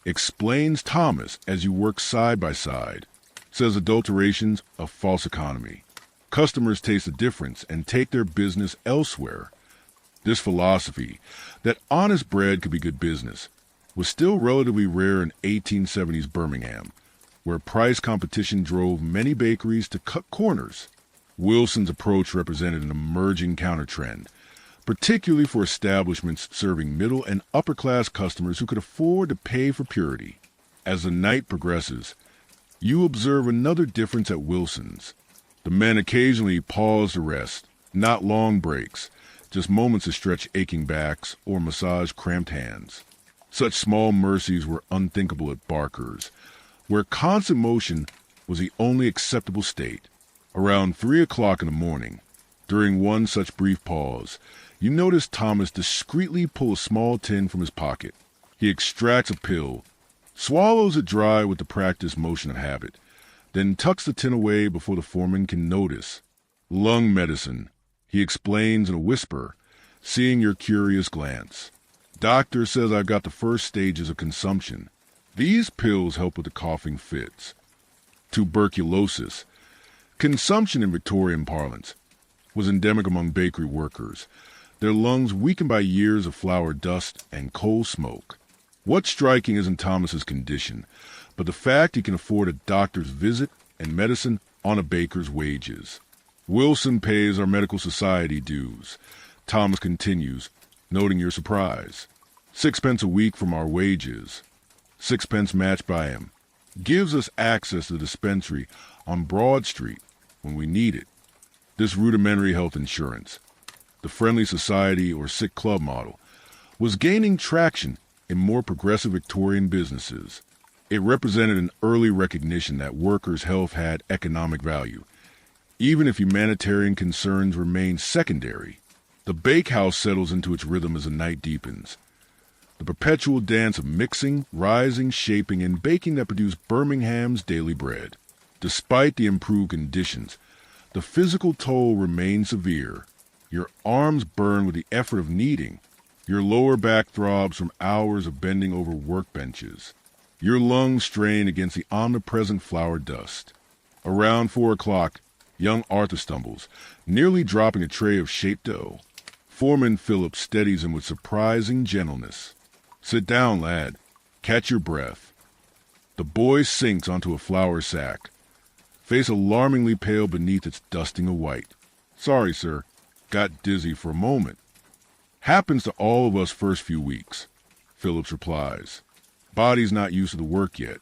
explains Thomas as you work side by side, says adulteration's a false economy. Customers taste the difference and take their business elsewhere. This philosophy, that honest bread could be good business, was still relatively rare in 1870s Birmingham, where price competition drove many bakeries to cut corners. Wilson's approach represented an emerging counter-trend, particularly for establishments serving middle and upper-class customers who could afford to pay for purity. As the night progresses, you observe another difference at Wilson's. The men occasionally pause to rest, not long breaks, just moments to stretch aching backs or massage cramped hands. Such small mercies were unthinkable at Barker's, where constant motion was the only acceptable state. Around 3 o'clock in the morning, during one such brief pause, you notice Thomas discreetly pull a small tin from his pocket. He extracts a pill, swallows it dry with the practiced motion of habit, then tucks the tin away before the foreman can notice. Lung medicine, he explains in a whisper, seeing your curious glance. Doctor says I've got the first stages of consumption. These pills help with the coughing fits. Tuberculosis, consumption in Victorian parlance, was endemic among bakery workers, their lungs weakened by years of flour dust and coal smoke. What's striking isn't Thomas's condition, but the fact he can afford a doctor's visit and medicine on a baker's wages. Wilson pays our medical society dues. Thomas continues, noting your surprise. 6 pence a week from our wages. 6 pence matched by him. Gives us access to the dispensary on Broad Street when we need it. This rudimentary health insurance, the friendly society or sick club model, was gaining traction in more progressive Victorian businesses. It represented an early recognition that workers' health had economic value, even if humanitarian concerns remained secondary. The bakehouse settles into its rhythm as the night deepens. The perpetual dance of mixing, rising, shaping, and baking that produced Birmingham's daily bread. Despite the improved conditions, the physical toll remains severe. Your arms burn with the effort of kneading. Your lower back throbs from hours of bending over workbenches. Your lungs strain against the omnipresent flour dust. Around 4 o'clock, young Arthur stumbles, nearly dropping a tray of shaped dough. Foreman Phillips steadies him with surprising gentleness. Sit down, lad. Catch your breath. The boy sinks onto a flour sack, face alarmingly pale beneath its dusting of white. Sorry, sir. Got dizzy for a moment. Happens to all of us first few weeks, Phillips replies. Body's not used to the work yet.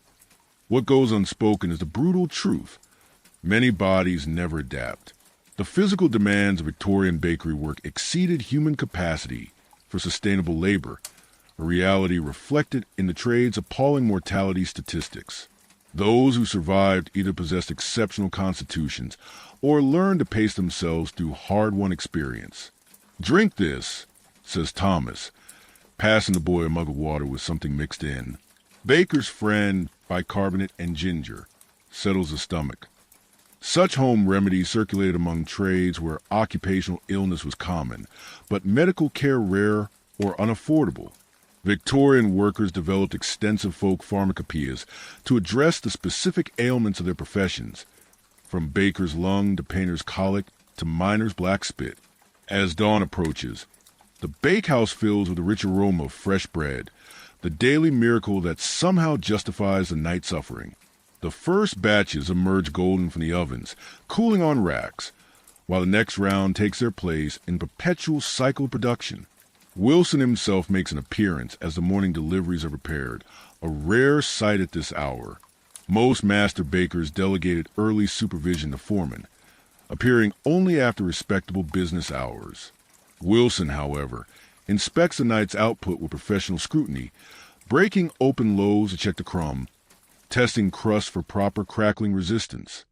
What goes unspoken is the brutal truth. Many bodies never adapt. The physical demands of Victorian bakery work exceeded human capacity for sustainable labor, a reality reflected in the trade's appalling mortality statistics. Those who survived either possessed exceptional constitutions or learned to pace themselves through hard-won experience. Drink this, says Thomas, passing the boy a mug of water with something mixed in. Baker's Friend, bicarbonate and ginger, settles the stomach. Such home remedies circulated among trades where occupational illness was common, but medical care rare or unaffordable. Victorian workers developed extensive folk pharmacopoeias to address the specific ailments of their professions, from baker's lung to painter's colic to miner's black spit. As dawn approaches, the bakehouse fills with the rich aroma of fresh bread, the daily miracle that somehow justifies the night suffering. The first batches emerge golden from the ovens, cooling on racks, while the next round takes their place in perpetual cycle production. Wilson himself makes an appearance as the morning deliveries are prepared, a rare sight at this hour. Most master bakers delegated early supervision to foremen, appearing only after respectable business hours. Wilson, however, inspects the night's output with professional scrutiny, breaking open loaves to check the crumb, testing crust for proper crackling resistance.